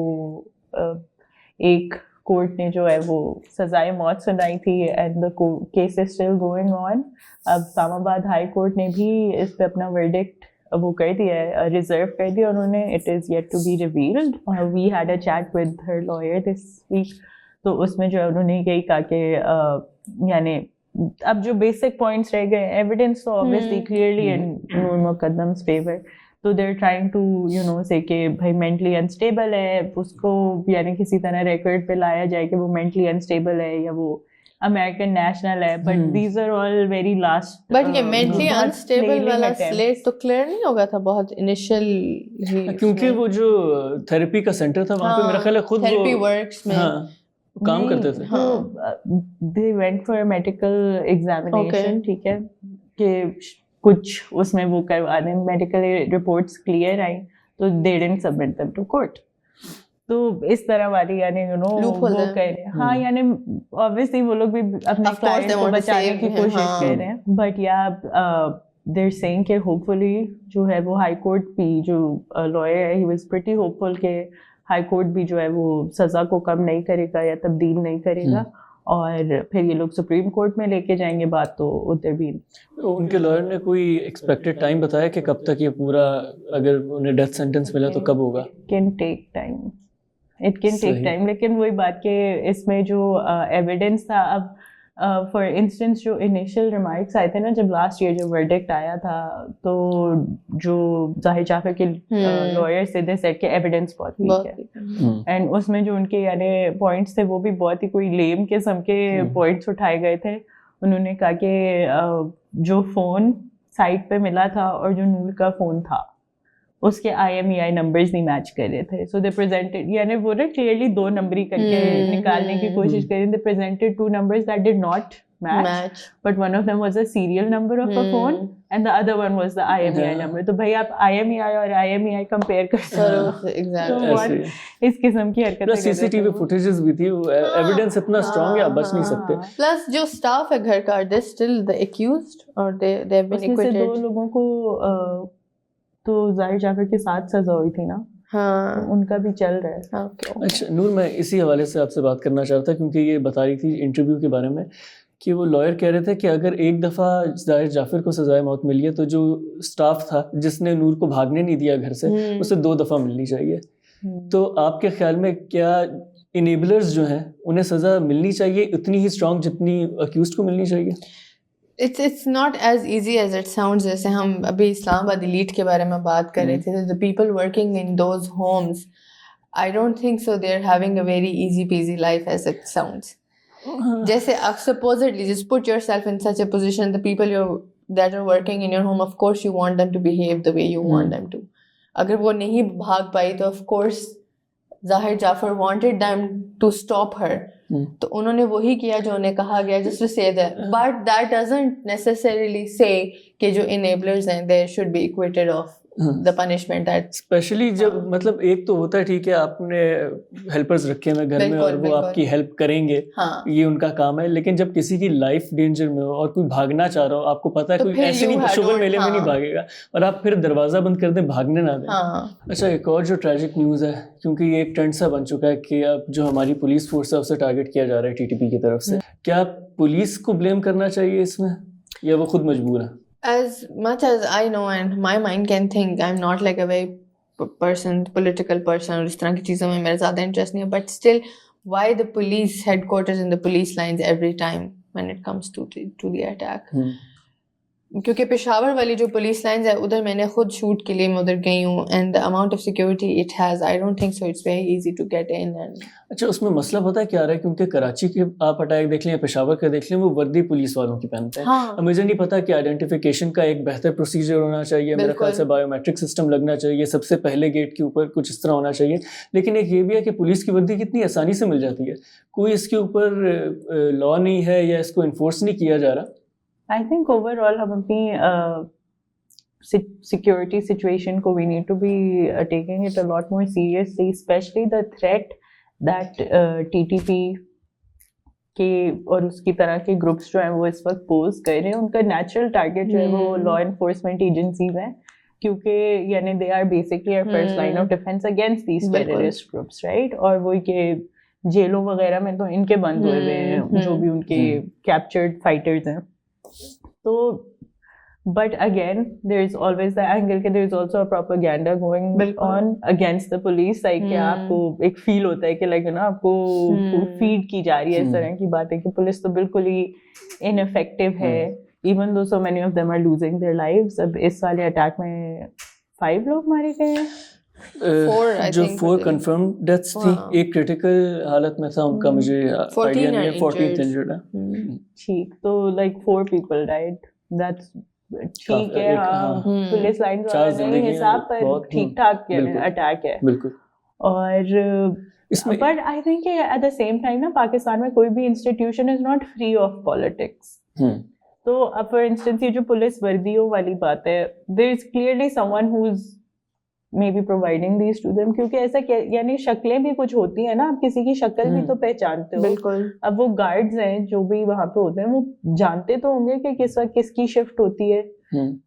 ایک کورٹ نے جو ہے وہ سزائے موت سنائی تھی, and the case is still going on. اب اسلام آباد ہائی کورٹ نے بھی اس پہ اپنا ورڈکٹ وہ کر دیا ہے, ریزرو کر دیا انہوں نے. It is yet to be revealed. We had a chat with her lawyer this week, تو اس میں جو ہے انہوں نے یہی کہا کہ یعنی اب جو بیسک پوائنٹس رہ گئے, ایویڈنس تو obviously clearly in Noor مقدم's favor, تو دے آر ٹرائنگ ٹو سے کہ بھائی مینٹلی انسٹیبل ہے, اس کو یعنی کسی طرح ریکارڈ پہ لایا جائے کہ وہ مینٹلی انسٹیبل ہے یا وہ امریکن نیشنل ہے. But these are all very last. بٹ یہ مینٹلی انسٹیبل والا سلیٹ تو کلیئر نہیں ہوگا تھا بہت انیشیل, کیونکہ وہ جو تھراپی کا سینٹر تھا وہاں پہ میرا خیال ہے خود تھراپی ورکس میں کام کرتے تھے. They went for medical examination, ٹھیک ہے, کہ کچھ اس میں وہ کروا دیں, میڈیکل رپورٹس کلیئر آئیں تو they didn't submit them to court. تو اس طرح والی یعنی وہ کہہ رہے ہیں, ہاں یعنی obviously وہ لوگ بھی اپنے کلائنٹ کو بچانے کی کوشش کر رہے ہیں. بٹ یا they're saying کہ ہوپفلی جو ہے وہ ہائی کورٹ بھی, جو لائر ہے he was pretty hopeful کہ ہائی کورٹ بھی جو ہے وہ سزا کو کم نہیں کرے گا یا تبدیل نہیں کرے گا, اور پھر یہ لوگ سپریم کورٹ میں لے کے جائیں گے بات. تو ادھر بھی ان کے لائر نے کوئی ایکسپیکٹڈ ٹائم بتایا کہ کب تک یہ پورا, اگر انہیں ڈیتھ سینٹنس ملا تو کب ہوگا؟ Can take time, it can take time. لیکن وہی بات کہ اس میں جو ایویڈینس تھا, اب فار انسٹنس جو انیشیل ریمارکس آئے تھے نا جب لاسٹ ایئر جو ورڈکٹ آیا تھا, تو جو ظاہر جعفر کے لائر سے دے سیٹ کہ ایویڈینس بہت ویک ہے, اینڈ اس میں جو ان کے یعنی پوائنٹس تھے وہ بھی بہت ہی کوئی لیم قسم کے پوائنٹس اٹھائے گئے تھے. انہوں نے کہا کہ جو فون سائٹ پہ ملا تھا اور جو نور کا فون تھا اس کے IMEI نمبرز نہیں میچ کر رہے تھے. سو دے پریزنٹڈ, یعنی وہ نا کلیئرلی دو نمبری کر کے نکالنے کی کوشش کر رہے. They presented two numbers that did not match, but one of them was a serial number of a phone and the other one was the IMEI number. تو بھائی آپ IMEI اور IMEI compare کر سکتے, اس قسم کی حرکتیں. سی سی ٹی وی فوٹیجز بھی تھی, ایویڈنس اتنا اسٹرانگ ہے آپ بچ نہیں سکتے. پلس جو اسٹاف ہے گھر کا, they still the accused or they have been acquitted. دو لوگوں کو تو ظاہر جعفر کے ساتھ سزا ہوئی تھی نا, ان کا بھی چل رہا ہے. اچھا نور, میں اسی حوالے سے آپ سے بات کرنا چاہتا کیونکہ یہ بتا رہی تھی انٹرویو کے بارے میں کہ وہ لائر کہہ رہے تھے کہ اگر ایک دفعہ ظاہر جعفر کو سزائے موت ملی ہے تو جو اسٹاف تھا جس نے نور کو بھاگنے نہیں دیا گھر سے, اسے 2 دفعہ ملنی چاہیے. تو آپ کے خیال میں کیا انیبلرز جو ہیں انہیں سزا ملنی چاہیے اتنی ہی اسٹرانگ جتنی اکیوزڈ کو ملنی چاہیے؟ It's not as easy as it sounds. جیسے ہم ابھی اسلام آباد ایلیٹ کے بارے میں بات کر رہے تھے, the people working in those homes, I don't think so they're having a very easy peasy life as it sounds. جیسے supposedly just put yourself in such a position, the people that are working in your home, of course you want them to behave the way you want them to. اگر وہ نہیں بھاگ پائی تو of course ظاہر جعفر wanted them to stop her. تو انہوں نے وہی کیا جو انہیں کہا گیا, just to say that. But that doesn't necessarily say کہ جو enablers ہیں they should be acquitted of the punishment that. Especially جب مطلب ایک تو ہوتا ہے ٹھیک ہے آپ نے ہیلپرز رکھے ہوئے گھر میں اور وہ آپ کی ہیلپ کریں گے, یہ ان کا کام ہے, لیکن جب کسی کی لائف ڈینجر میں ہو اور کوئی بھاگنا چاہ رہا ہو, آپ کو پتا ہے کوئی ایسے نہیں شغل میلے میں نہیں بھاگے گا, اور آپ پھر دروازہ بند کر دیں, بھاگنے نہ دیں. اچھا ایک اور جو ٹریجک نیوز ہے, کیونکہ یہ ایک ٹرینڈ سا بن چکا ہے کہ اب جو ہماری پولیس فورس ہے اسے ٹارگیٹ کیا جا رہا ہے TTP کی طرف سے, کیا پولیس کو بلیم کرنا چاہیے اس میں یا وہ خود مجبور ہے؟ As much as I know and my mind can think, I'm not like a very political person, اور اس طرح کی چیزوں میں میرا زیادہ انٹرسٹ نہیں ہے, but still why the police headquarters and the police lines every time when it comes to the attack? کیونکہ پشاور والی جو پولیس لائنز ہے ادھر میں نے خود شوٹ کے لیے میں ادھر گئی ہوں, and the amount of security it has, I don't think so it's very easy to get in. اچھا اس میں مسئلہ پتہ ہے کیا آ رہا ہے, کیونکہ کراچی کے آپ اٹیک دیکھ لیں, پشاور کا دیکھ لیں, وہ وردی پولیس والوں کی پہنتے ہیں. اب مجھے نہیں پتا کہ آئیڈینٹیفیکیشن کا ایک بہتر پروسیجر ہونا چاہیے, میرے خیال سے بایو میٹرک سسٹم لگنا چاہیے, سب سے پہلے گیٹ کے اوپر کچھ اس طرح ہونا چاہیے. لیکن ایک یہ بھی ہے کہ پولیس کی وردی کتنی آسانی سے مل جاتی ہے, کوئی اس کے اوپر لا نہیں ہے یا اس کو انفورس نہیں کیا جا رہا. I think overall ہم اپنی security situation کو we need to be taking it a lot more seriously, especially the threat that TTP کے اور اس کی طرح کے گروپس جو ہیں وہ اس وقت پوز کر رہے ہیں. ان کا نیچرل ٹارگیٹ جو ہے وہ لا انفورسمنٹ ایجنسیز ہیں, کیونکہ یعنی they are basically our first line of defense against these terrorist groups, right? اور وہ کہ جیلوں وغیرہ میں تو ان کے بند ہوئے ہوئے ہیں جو بھی ان کے کیپچرڈ فائٹرز ہیں. تو But again, there is always the angle that there is also a propaganda going on against the police. Like کہ آپ کو ایک feel ہوتا ہے کہ like نا آپ کو feed کی جا رہی ہے اس طرح کی باتیں کہ پولیس تو بالکل ہی ineffective ہے, even though so many of them are losing their lives. اب اس والے اٹیک میں 5 لوگ مارے گئے ہیں. جو 4 کنفرم ڈیتھس تھی, ایک کریٹیکل حالت میں تھا ان کا, مجھے آئیڈیا نہیں ہے, 14 انجرڈ ہے. ٹھیک, تو like 4 people died. That's ٹھیک ہے, ہاں پولیس لائنز والے حساب پر ٹھیک ٹھاک اٹیک ہے. بالکل. اور بٹ آئی تھنک کہ ایٹ دا سیم ٹائم نا پاکستان میں کوئی بھی institution is not free of politics. تو اب فار انسٹنس یہ جو پولیس وردیوں والی بات ہے, there is clearly someone who is maybe providing these to them, کیونکہ ایسا یعنی شکلیں بھی کچھ ہوتی ہیں نا, آپ کسی کی شکل بھی تو پہچانتے ہو. بالکل. اب وہ گارڈز ہیں جو بھی وہاں پہ ہوتے ہیں وہ جانتے تو ہوں گے کہ کس وقت کس کی شفٹ ہوتی ہے,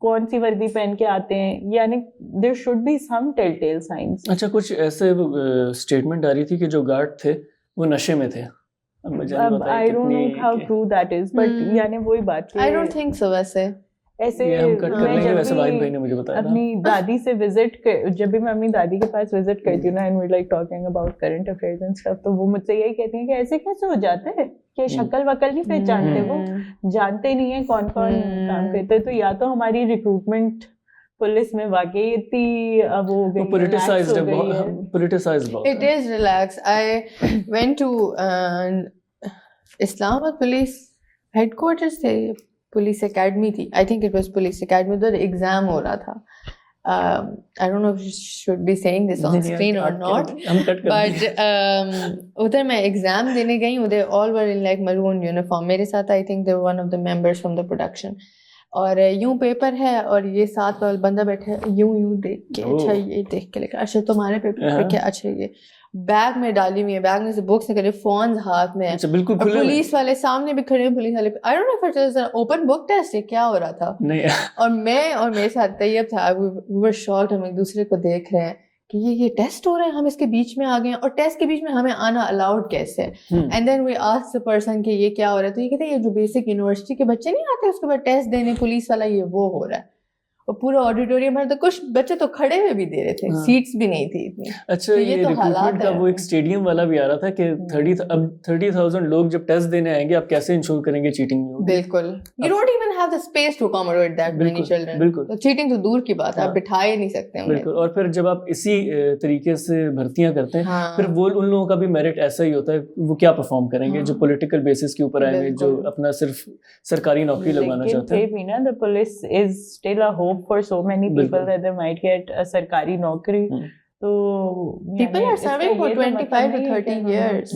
کون سی وردی پہن کے آتے ہیں, یعنی there should be some telltale signs. اچھا, کچھ ایسے اسٹیٹمنٹ آ رہی تھی کہ جو گارڈ تھے وہ نشے میں تھے. I don't know how true that is, but یعنی وہی بات I don't think so. ویسے ایسے اپنی دادی سے وزٹ, جب بھی میں اپنی دادی کے پاس وزٹ کرتی ہوں نا, and we like talking about current affairs and stuff, تو وہ مجھ سے یہی کہتی ہیں کہ ایسے کیسے ہو جاتا ہے کہ شکل وکل نہیں پہچانتے, وہ جانتے نہیں ہیں کون کون کام کرتے ہیں. تو یا تو ہماری ریکروٹمنٹ پولیس میں واقعی اتنی وہ ہو گئی, politicized. It is relaxed. I went to Islamabad police headquarters تھے, پولیس اکیڈمی تھی, I think it was police academy, ادھر ایگزام ہو رہا تھا. I don't know if you should be saying this on screen or not, but ادھر میں exam دینے گئی ہوں. They all were in like maroon uniform. میرے ساتھ I think they were one of the members from the production. اور یوں paper ہے اور یہ ساتھ والا بندہ بیٹھا ہے, یوں دیکھ کے, اچھا یہ دیکھ کے لکھا, اچھا تمہارے پیپر پہ کیا, اچھا یہ بیگ میں ڈالی ہوئی ہے, بیگ میں سے بکس نکلے, فونز ہاتھ میں, پولیس والے سامنے بھی کھڑے ہیں, پولیس والے I don't know if it was an open book test ہے, کیا ہو رہا تھا. اور میں اور میرے ساتھ طیب تھا, we were shocked, ہم ایک دوسرے کو دیکھ رہے ہیں کہ یہ ٹیسٹ ہو رہا ہے, ہم اس کے بیچ میں آ گئے ہیں, اور ٹیسٹ کے بیچ میں ہمیں آنا الاؤڈ کیسے ہے. And then we ask the person کہ یہ کیا ہو رہا ہے, تو یہ کہتے ہیں یہ جو بیسک یونیورسٹی کے بچے نہیں آتے اس کے بعد ٹیسٹ دینے پولیس والا, یہ وہ ہو رہا ہے. اور پورا آڈیٹوریم بھر, تو کچھ بچے تو کھڑے ہوئے بھی دے رہے تھے, سیٹس بھی نہیں تھی اتنی. اچھا, یہ ریکروٹمنٹ کا وہ ایک اسٹیڈیم والا بھی آ رہا تھا کہ 30,000 لوگ جب ٹیسٹ دینے آئیں گے, آپ کیسے انشور کریں گے چیٹنگ نہیں ہوگی. بالکل, you don't even have the space to accommodate that many children. بالکل, چیٹنگ تو دور کی بات ہے, آپ بٹھا ہی نہیں سکتے. بالکل. اور پھر جب آپ اسی طریقے سے بھرتیاں کرتے ہیں, پھر وہ ان لوگوں کا بھی میرٹ ایسا ہی ہوتا ہے, وہ کیا پرفارم کریں گے جو پولیٹیکل بیسس کے اوپر آئیں گے, جو اپنا صرف سرکاری نوکری لگوانا چاہتے ہیں. The police is still a hope for so many people that they might get a سرکاری نوکری. تو people are serving for 25 to 30 years.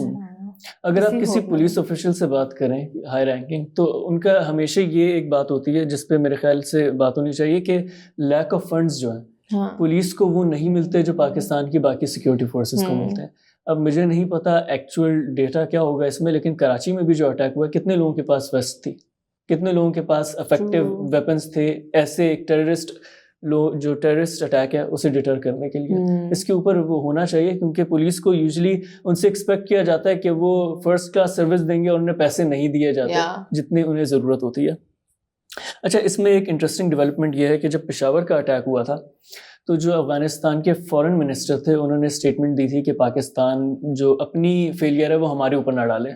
اگر آپ کسی پولیس آفیشل سے بات کریں ہائی رینکنگ, تو ان کا ہمیشہ یہ ایک بات ہوتی ہے جس پہ میرے خیال سے بات ہونی چاہیے کہ لیک آف فنڈز جو ہیں پولیس کو وہ نہیں ملتے جو پاکستان کی باقی سیکورٹی فورسز کو ملتے ہیں. اب مجھے نہیں پتا ایکچوئل ڈیٹا کیا ہوگا اس میں, لیکن کراچی میں بھی جو اٹیک ہوا, کتنے لوگوں کے پاس ویسٹ تھی, کتنے لوگوں کے پاس افیکٹو ویپنس تھے, ایسے ایک ٹیررسٹ جو ٹیررسٹ اٹیک ہے اسے ڈیٹر کرنے کے لیے. اس کے اوپر وہ ہونا چاہیے, کیونکہ پولیس کو یوزلی ان سے ایکسپیکٹ کیا جاتا ہے کہ وہ فرسٹ کلاس سروس دیں گے, اور انہیں پیسے نہیں دیے جاتے جتنی انہیں ضرورت ہوتی ہے. اچھا, اس میں ایک انٹرسٹنگ ڈیولپمنٹ یہ ہے کہ جب پشاور کا اٹیک ہوا تھا تو جو افغانستان کے فورن منسٹر تھے انہوں نے اسٹیٹمنٹ دی تھی کہ پاکستان جو اپنی فیلئر ہے وہ ہمارے اوپر نہ ڈالے,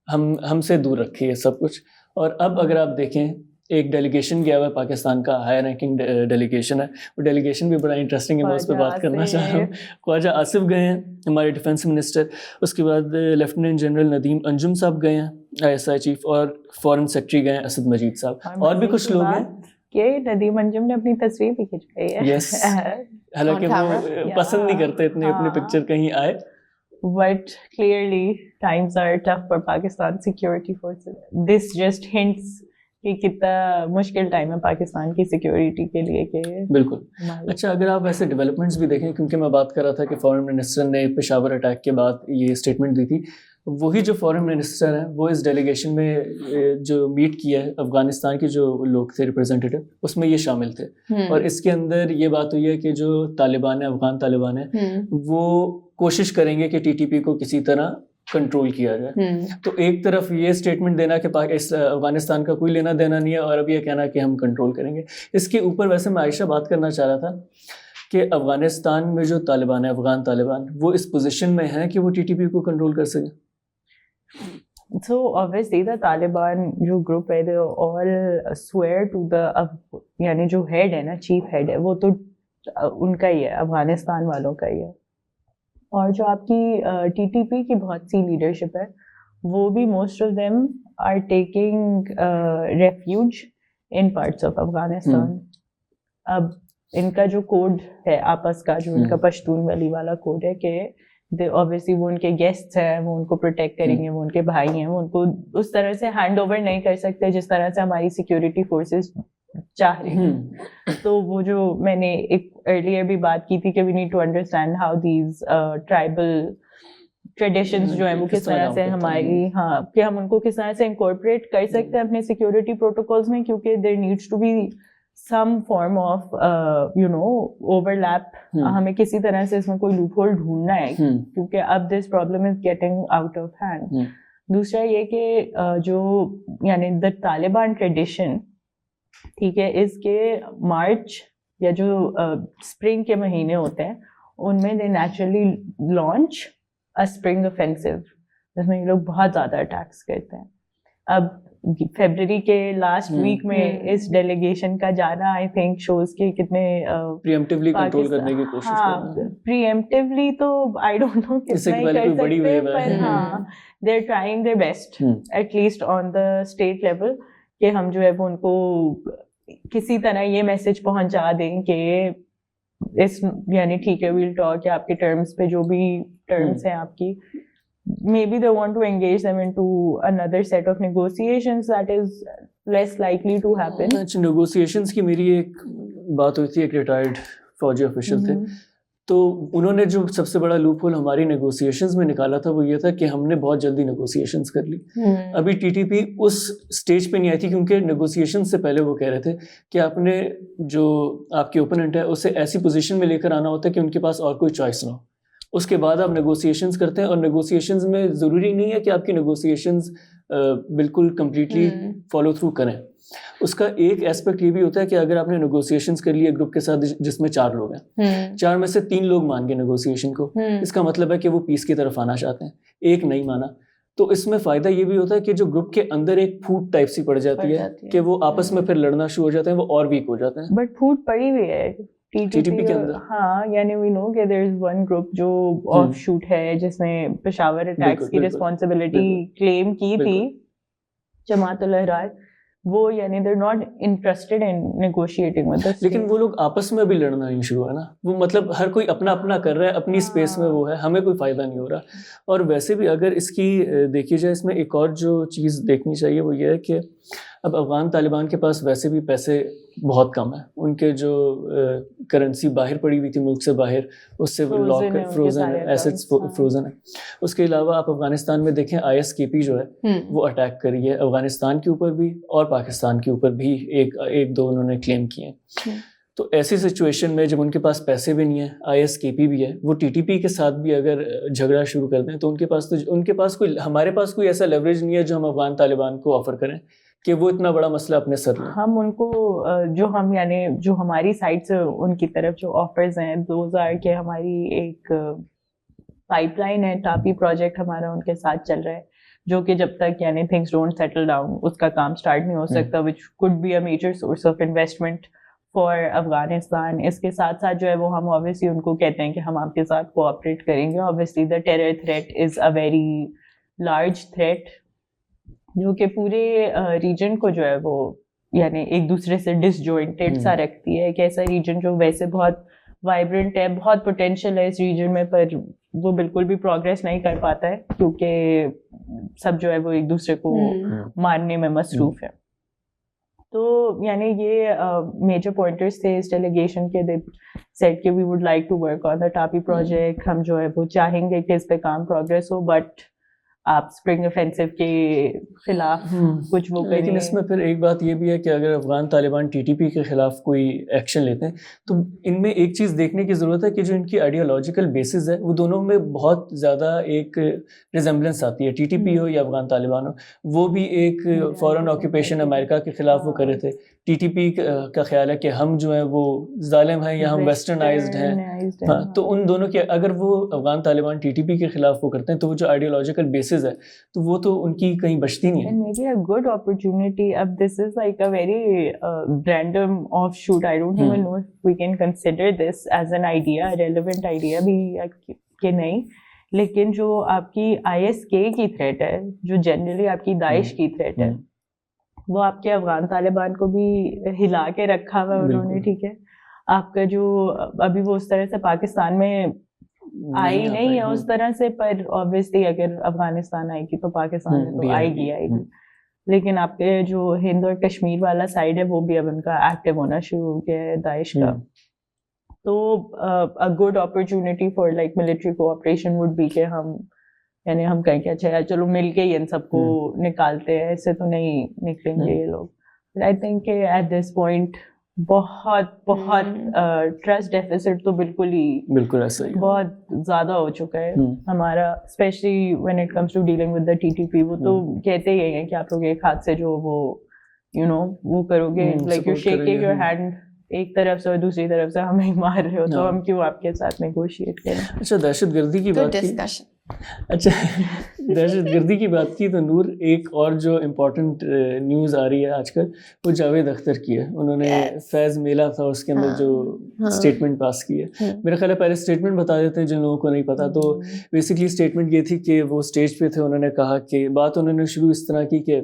ہم سے دور رکھے یہ سب کچھ. اور اب اگر آپ دیکھیں ایک ڈیلیگیشن گیا ہوا ہے پاکستان کا, ہائی رینکنگ ڈیلیگیشن ہے, وہ ڈیلیگیشن بھی بڑا انٹرسٹنگ ہے, میں اس پہ بات کرنا چاہ رہا ہوں. خواجہ آصف گئے ہیں ہمارے ڈیفینس منسٹر, اس کے بعد لیفٹیننٹ جنرل ندیم انجم صاحب گئے ہیں ISI چیف, اور فورن سیکرٹری گئے ہیں اسد مجید صاحب, اور بھی کچھ لوگ ہیں. کہ ندیم انجم نے اپنی تصویر بھی کھینچائی ہے. یس, حالانکہ وہ پسند نہیں کرتے اتنے اپنی پکچر کہیں آئے. But clearly times are tough for Pakistan security forces. This just hints کہ کتنا مشکل ٹائم ہے پاکستان کی سیکیورٹی کے لیے. کہ بالکل. اچھا, اگر آپ ایسے ڈیولپمنٹس بھی دیکھیں, کیونکہ میں بات کر رہا تھا کہ فورن منسٹر نے پشاور اٹیک کے بعد یہ اسٹیٹمنٹ دی تھی, وہی جو فورن منسٹر ہیں وہ اس ڈیلیگیشن میں جو میٹ کیا ہے افغانستان کے جو لوگ تھے ریپرزینٹیو, اس میں یہ شامل تھے. اور اس کے اندر یہ بات ہوئی ہے کہ جو طالبان ہیں, افغان طالبان ہیں, وہ کوشش کریں گے کہ TTP کو کسی طرح کنٹرول کیا جائے. تو ایک طرف یہ اسٹیٹمنٹ دینا کہ افغانستان کا کوئی لینا دینا نہیں ہے, اور اب یہ کہنا کہ ہم کنٹرول کریں گے. اس کے اوپر ویسے میں عائشہ بات کرنا چاہ رہا تھا کہ افغانستان میں جو طالبان ہیں, افغان طالبان, وہ اس پوزیشن میں ہیں کہ وہ TTP کو کنٹرول کر سکیں. So obviously the Taliban جو گروپ ہے they all swear to the یعنی جو ہیڈ ہے نا, چیف ہیڈ ہے, وہ تو ان کا ہی ہے, افغانستان والوں کا ہی ہے. اور جو آپ کی TTP کی بہت سی لیڈرشپ ہے, وہ بھی most of them are taking refuge in parts of Afghanistan. اب ان کا جو کوڈ ہے آپس کا, جو ان کا پشتون ولی والا کوڈ ہے کہ obviously وہ ان کے گیسٹ ہیں, وہ ان کو پروٹیکٹ کریں گے, وہ ان کے بھائی ہیں, وہ ان کو اس طرح سے ہینڈ اوور نہیں کر سکتے جس طرح سے ہماری سیکورٹی فورسز چاہ رہے ہیں. تو وہ جو میں نے ایک ارلیئر بھی بات کی تھی کہ we need to understand how these tribal traditions جو ہیں وہ کس طرح سے ہماری, ہاں, کہ ہم ان کو کس طرح سے انکارپوریٹ کر سکتے ہیں اپنے سیکورٹی پروٹوکولز میں, کیونکہ there needs to be some form of overlap. ہمیں کسی طرح سے اس میں کوئی لوپ ہول ڈھونڈنا ہے, کیونکہ اب this problem is getting out of hand. دوسرا یہ کہ جو یعنی the Taliban tradition, ٹھیک ہے, اس کے مارچ یا جو اسپرنگ کے مہینے ہوتے ہیں ان میں they naturally launch a spring offensive جس میں یہ لوگ بہت زیادہ اٹیکس کرتے ہیں. اب فیبرری کے لاسٹ ویک میں اس ڈیلیگیشن کا جانا آئی تھنک شوز کے کتنے پریمپٹیولی کنٹرول کرنے کی کوشش کر رہے ہیں. پریمپٹیولی تو آئی ڈونٹ نو کتنا ہی کر سکتے ہیں, پر ہاں they are trying their best at least on the state level کہ ہم جو ہے وہ ان کو کسی طرح یہ میسج پہنچا دیں کہ اس یعنی ٹھیک ہے ویل ٹاک, آپ کے ٹرمز پہ جو بھی ٹرمز ہیں آپ کی, maybe they want to engage them into another set of negotiations that is less likely to happen. Negotiations کی میری ایک بات ہوئی تھی, ایک ریٹائرڈ فوجی آفیشل تھے, تو انہوں نے جو سب سے بڑا لوپ ہول ہماری نیگوسیشنز میں نکالا تھا وہ یہ تھا کہ ہم نے بہت جلدی نیگوسیشنز کر لی. ابھی TTP اس اسٹیج پہ نہیں آئی تھی کیونکہ نیگوسیشن سے پہلے وہ کہہ رہے تھے کہ آپ نے جو آپ کے اوپوننٹ ہے اسے ایسی پوزیشن میں لے کر آنا ہوتا ہے کہ ان کے پاس اور کوئی چوائس نہ ہو, اس کے بعد آپ نیگوسیشنز کرتے ہیں. اور نیگوسیشنز میں ضروری نہیں ہے کہ آپ کی نیگوسیشنز بالکل کمپلیٹلی فالو تھرو کریں. اس کا ایک ایسپیکٹ یہ بھی ہوتا ہے کہ اگر آپ نے نیگوسیشنز کر لی گروپ کے ساتھ جس میں 4 لوگ ہیں, 4 میں سے 3 لوگ مان گئے نیگوسیشن کو, اس کا مطلب ہے کہ وہ پیس کی طرف آنا چاہتے ہیں, ایک نہیں مانا. تو اس میں فائدہ یہ بھی ہوتا ہے کہ جو گروپ کے اندر ایک پھوٹ ٹائپ سی پڑ جاتی ہے کہ وہ آپس میں پھر لڑنا شروع ہو جاتے ہیں, وہ اور ویک ہو جاتے ہیں. بٹ پھوٹ پڑی ہوئی ہے TTP کے اندر. ہاں, یعنی وی نو کہ دیر از ون گروپ جو آف شوٹ ہے جس نے پشاور اٹیکس کی رسپانسبلٹی کلیم کی تھی, جماعت الاحرار. وہ یعنی they are not interested in negotiating with us. لیکن وہ لوگ آپس میں بھی لڑنا نہیں شروع ہے نا, وہ مطلب ہر کوئی اپنا اپنا کر رہا ہے, اپنی اسپیس میں وہ ہے, ہمیں کوئی فائدہ نہیں ہو رہا. اور ویسے بھی اگر اس کی دیکھی جائے, اس میں ایک اور جو چیز دیکھنی چاہیے وہ یہ ہے کہ اب افغان طالبان کے پاس ویسے بھی پیسے بہت کم ہیں. ان کے جو کرنسی باہر پڑی ہوئی تھی ملک سے باہر, اس سے وہ لاک فروزن ہے, ایسیٹس فروزن ہے. اس کے علاوہ آپ افغانستان میں دیکھیں ISKP جو ہے وہ اٹیک کری ہے افغانستان کے اوپر بھی اور پاکستان کے اوپر بھی, ایک دو انہوں نے کلیم کیے ہیں. تو ایسی سچویشن میں جب ان کے پاس پیسے بھی نہیں ہیں, ISKP بھی ہے, وہ TTP کے ساتھ بھی اگر جھگڑا شروع کر دیں تو ان کے پاس کوئی, ہمارے پاس کوئی ایسا لیوریج نہیں ہے جو ہم افغان طالبان کو آفر کریں کہ وہ اتنا بڑا مسئلہ اپنے سر لیں. ہم ان کو جو ہم یعنی جو ہماری سائڈ سے ان کی طرف جو آفرز ہیں دوز آر کہ ہماری ایک پائپ لائن ہے, ٹاپی پروجیکٹ ہمارا ان کے ساتھ چل رہا ہے, جو کہ جب تک یعنی تھنگس ڈونٹ سیٹل ڈاؤن اس کا کام اسٹارٹ نہیں ہو سکتا, which could be a major source of investment for Afghanistan. اس کے ساتھ ساتھ جو ہے وہ ہم اوبیسلی ان کو کہتے ہیں کہ ہم آپ کے ساتھ کوآپریٹ کریں گے. Obviously the terror threat is a very large threat جو کہ پورے ریجن کو جو ہے وہ یعنی ایک دوسرے سے ڈس جوائنٹیڈ سا رکھتی ہے. ایک ایسا ریجن جو ویسے بہت وائبرنٹ ہے, بہت پوٹینشیل ہے اس ریجن میں, پر وہ بالکل بھی پروگریس نہیں کر پاتا ہے کیونکہ سب جو ہے وہ ایک دوسرے کو مارنے میں مصروف ہے. تو یعنی یہ میجر پوائنٹرز تھے اس ڈیلیگیشن کے. دے سیڈ کہ we would like to work on the TAPI project. ہم جو ہے وہ چاہیں گے کہ اس پہ کام پروگریس ہو, بٹ آپ اسپرنگ افینسو کے خلاف کچھ وہ کریں. لیکن اس میں پھر ایک بات یہ بھی ہے کہ اگر افغان طالبان ٹی ٹی پی کے خلاف کوئی ایکشن لیتے ہیں تو ان میں ایک چیز دیکھنے کی ضرورت ہے کہ جو ان کی آئیڈیالوجیکل بیسز ہے وہ دونوں میں بہت زیادہ ایک ریزمبلنس آتی ہے. ٹی ٹی پی ہو یا افغان طالبان ہو, وہ بھی ایک فورن آکوپیشن امریکہ کے خلاف وہ کر رہے تھے. ٹی ٹی پی کا خیال ہے کہ ہم جو ہیں وہ ظالم ہیں یا ہم ویسٹرنائزڈ ہیں. ہاں, تو ان دونوں کے اگر وہ افغان طالبان ٹی ٹی پی کے خلاف وہ کرتے ہیں تو وہ جو آئیڈیالوجیکل بیسز ہے تو وہ تو ان کی کہیں بچتی نہیں ہے. Maybe a good opportunity. This is like a very random offshoot. I don't even know if we can consider this as an idea, a relevant idea بھی کہ نہیں. لیکن جو آپ کی ISK کی تھریٹ ہے, جو جنرلی آپ کی داعش کی تھریٹ ہے, وہ آپ کے افغان طالبان کو بھی ہلا کے رکھا ہوا انہوں نے. ٹھیک ہے, آپ کا جو ابھی وہ اس طرح سے پاکستان میں آئی نہیں ہے اس طرح سے, پر obviously اگر افغانستان آئے گی تو پاکستان میں تو آئے گی. لیکن آپ کے جو ہند اور کشمیر والا سائڈ ہے وہ بھی اب ان کا ایکٹیو ہونا شروع ہو گیا ہے داعش کا. تو a good opportunity for like military cooperation would be کہ ہم کہیں کہ اچھا چلو مل کے ہی ان سب کو نکالتے ہیں, ایسے تو نہیں نکلیں گے یہ لوگ. آئی تھنک کہ ایٹ دس پوائنٹ بہت ٹرسٹ ڈیفیسٹ تو بالکل ایسا ہی بہت زیادہ ہو چکا ہے ہمارا, especially when it comes to dealing with the T T P. وہ تو کہتے ہی ہیں کہ آپ لوگ ایک ہاتھ سے جو وہ وہ کرو گے, like you shaking your hand ایک طرف سے اور دوسری طرف سے ہمیں مار رہے ہو, تو ہم کیوں آپ کے ساتھ نیگوشیٹ کریں. اچھا, دہشت گردی کی بات کی. اچھا, دہشت گردی کی بات کی تو نور, ایک اور جو امپورٹنٹ نیوز آ رہی ہے آج کل وہ جاوید اختر کی ہے. انہوں نے فیض میلہ تھا اس کے اندر جو اسٹیٹمنٹ پاس کی ہے. میرا خیال ہے پہلے اسٹیٹمنٹ بتا دیتے ہیں جن لوگوں کو نہیں پتا. تو بیسکلی اسٹیٹمنٹ یہ تھی کہ وہ اسٹیج پہ تھے, انہوں نے کہا کہ بات انہوں نے شروع اس طرح کی کہ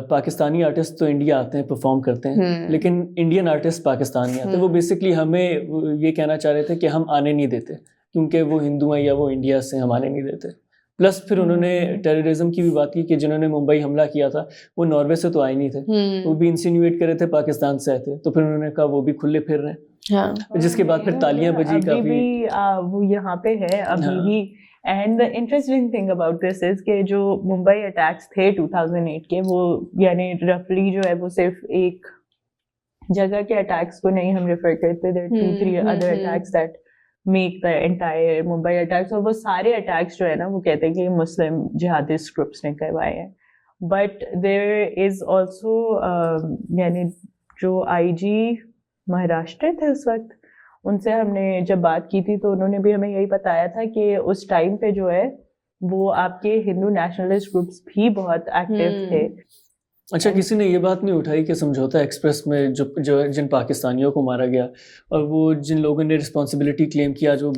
پاکستانی آرٹسٹ تو انڈیا آتے ہیں پرفارم کرتے ہیں, لیکن انڈین آرٹسٹ پاکستان نہیں آتے. وہ بیسکلی ہمیں یہ کہنا چاہ رہے تھے کہ ہم آنے نہیں دیتے کیونکہ وہ ہندو ہیں یا وہ انڈیا سے ہم آنے نہیں دیتے. پلس پھر انہوں نے ٹیررزم کی بھی بات کی کہ جنہوں نے ممبئی حملہ کیا تھا وہ ناروے سے تو آئے نہیں تھے, وہ بھی انسینویٹ کر رہے تھے پاکستان سے آئے تھے. تو پھر انہوں نے کہا وہ بھی کھلے پھر رہے ہیں, جس کے بعد پھر تالیاں بجی کافی. وہ یہاں پہ ہے ابھی بھی. And the interesting thing about this is کہ جو ممبئی اٹیکس تھے 2008 کے, وہ یعنی رفلی جو ہے وہ صرف ایک جگہ کے اٹیکس کو نہیں ہم ریفر کرتے, there are 2-3 other attacks that make the entire Mumbai attacks. اور وہ سارے اٹیکس جو ہے نا وہ کہتے ہیں کہ مسلم جہادسٹ گروپس نے کروائے ہیں. بٹ there is also یعنی جو IG مہاراشٹر تھے اس وقت, ان سے ہم نے جب بات کی تھی تو انہوں نے بھی ہمیں یہی بتایا تھا کہ اس ٹائم پہ جو ہے وہ آپ کے ہندو نیشنلسٹ گروپس بھی بہت ایکٹیو تھے. اچھا, کسی نے یہ بات نہیں اٹھائی کہ سمجھوتا ایکسپریس میں جو جن پاکستانیوں کو مارا گیا اور وہ جن لوگوں نے رسپانسبلٹی کلیم کیا جو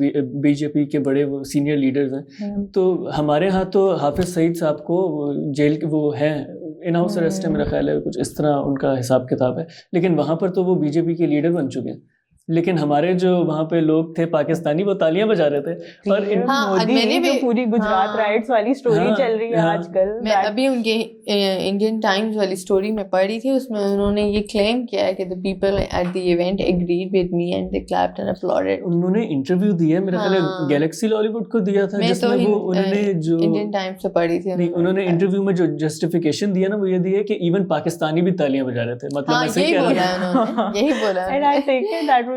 بی جے پی کے بڑے وہ سینئر لیڈرز ہیں, تو ہمارے ہاں تو حافظ سعید صاحب کو جیل کے وہ ہیں ان ہاؤس اریسٹ ہے, میرا خیال ہے کچھ اس طرح ان کا حساب کتاب ہے. لیکن وہاں پر تو وہ بی جے پی کے لیڈر بن چکے ہیں, لیکن ہمارے جو وہاں پہ لوگ تھے پاکستانی وہ تالیاں بجا رہے تھے. اور مودی جو پوری گجرات رائٹس والی سٹوری چل رہی ہے آج کل, میں ابھی ان کے انڈین ٹائمز والی سٹوری میں پڑھی تھی, اس میں انہوں نے یہ کلیم کیا ہے کہ the people at the event agreed with me and they clapped and applauded. انہوں نے انٹرویو دیا ہے, میرا خیال ہے گیلیکسی لالی ووڈ کو دیا تھا, جس میں وہ انہوں نے جو انڈین ٹائمز سے پڑھی تھی, انہوں نے انٹرویو میں جو جسٹیفیکیشن دیا نا وہ یہ دیا کہ ایون پاکستانی بھی تالیاں بجا رہے تھے. مطلب یہی بولا انہوں نے, یہی بولا. and I think that was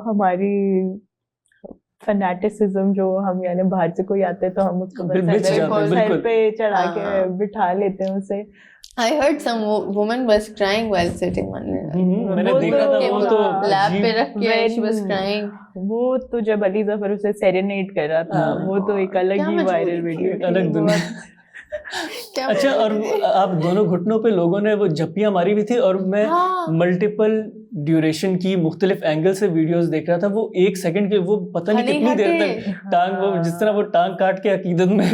ہماری فنیٹسزم جو ہم یعنی باہر سے کوئی آتے تو ہم اس کو سر پہ چڑھا کے بٹھا لیتے ہیں اسے. I heard some woman was crying while sitting on it. میں نے دیکھا تھا وہ تو lap پہ رکھ کے she was crying. وہ تو جب علی ظفر اسے سیرینیٹ کر رہا تھا وہ تو ایک الگ ہی وائرل ویڈیو, الگ دنیا. اچھا, اور آپ دونوں گھٹنوں پہ لوگوں نے وہ جھپیاں ماری ہوئی تھی, اور میں ملٹیپل ڈیوریشن کی مختلف اینگل سے ویڈیوز دیکھ رہا تھا. وہ 1 سیکنڈ کے وہ پتہ نہیں کتنی دیر تک ٹانگ, وہ جس طرح وہ ٹانگ کاٹ کے عقیدت میں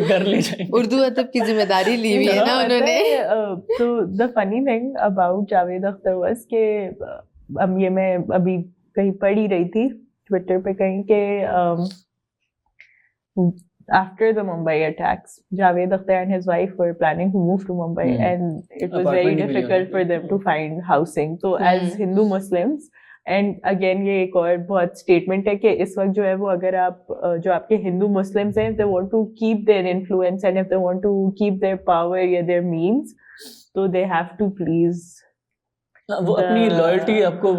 کر لی جائیں. اردو ادب کی ذمہ داری لی ہوئی ہے نا انہوں نے. تو the funny thing about Javed Akhtar was کہ اب یہ میں ابھی کہیں پڑھ ہی رہی تھی ٹویٹر پہ کہیں کہ after the Mumbai attacks, Javed Akhtar and his wife were planning to move to Mumbai, and it was very difficult for them to find housing. So as Hindu Muslims, and again یہ ایک اور بہت statement ہے کہ اس وقت جو ہے وہ اگر آپ جو آپ کے ہندو مسلمس ہیں they want to keep their influence and if they want to keep their power یا دیئر مینس تو دے ہیو ٹو پلیز وہ اپنی لائلٹی آپ کو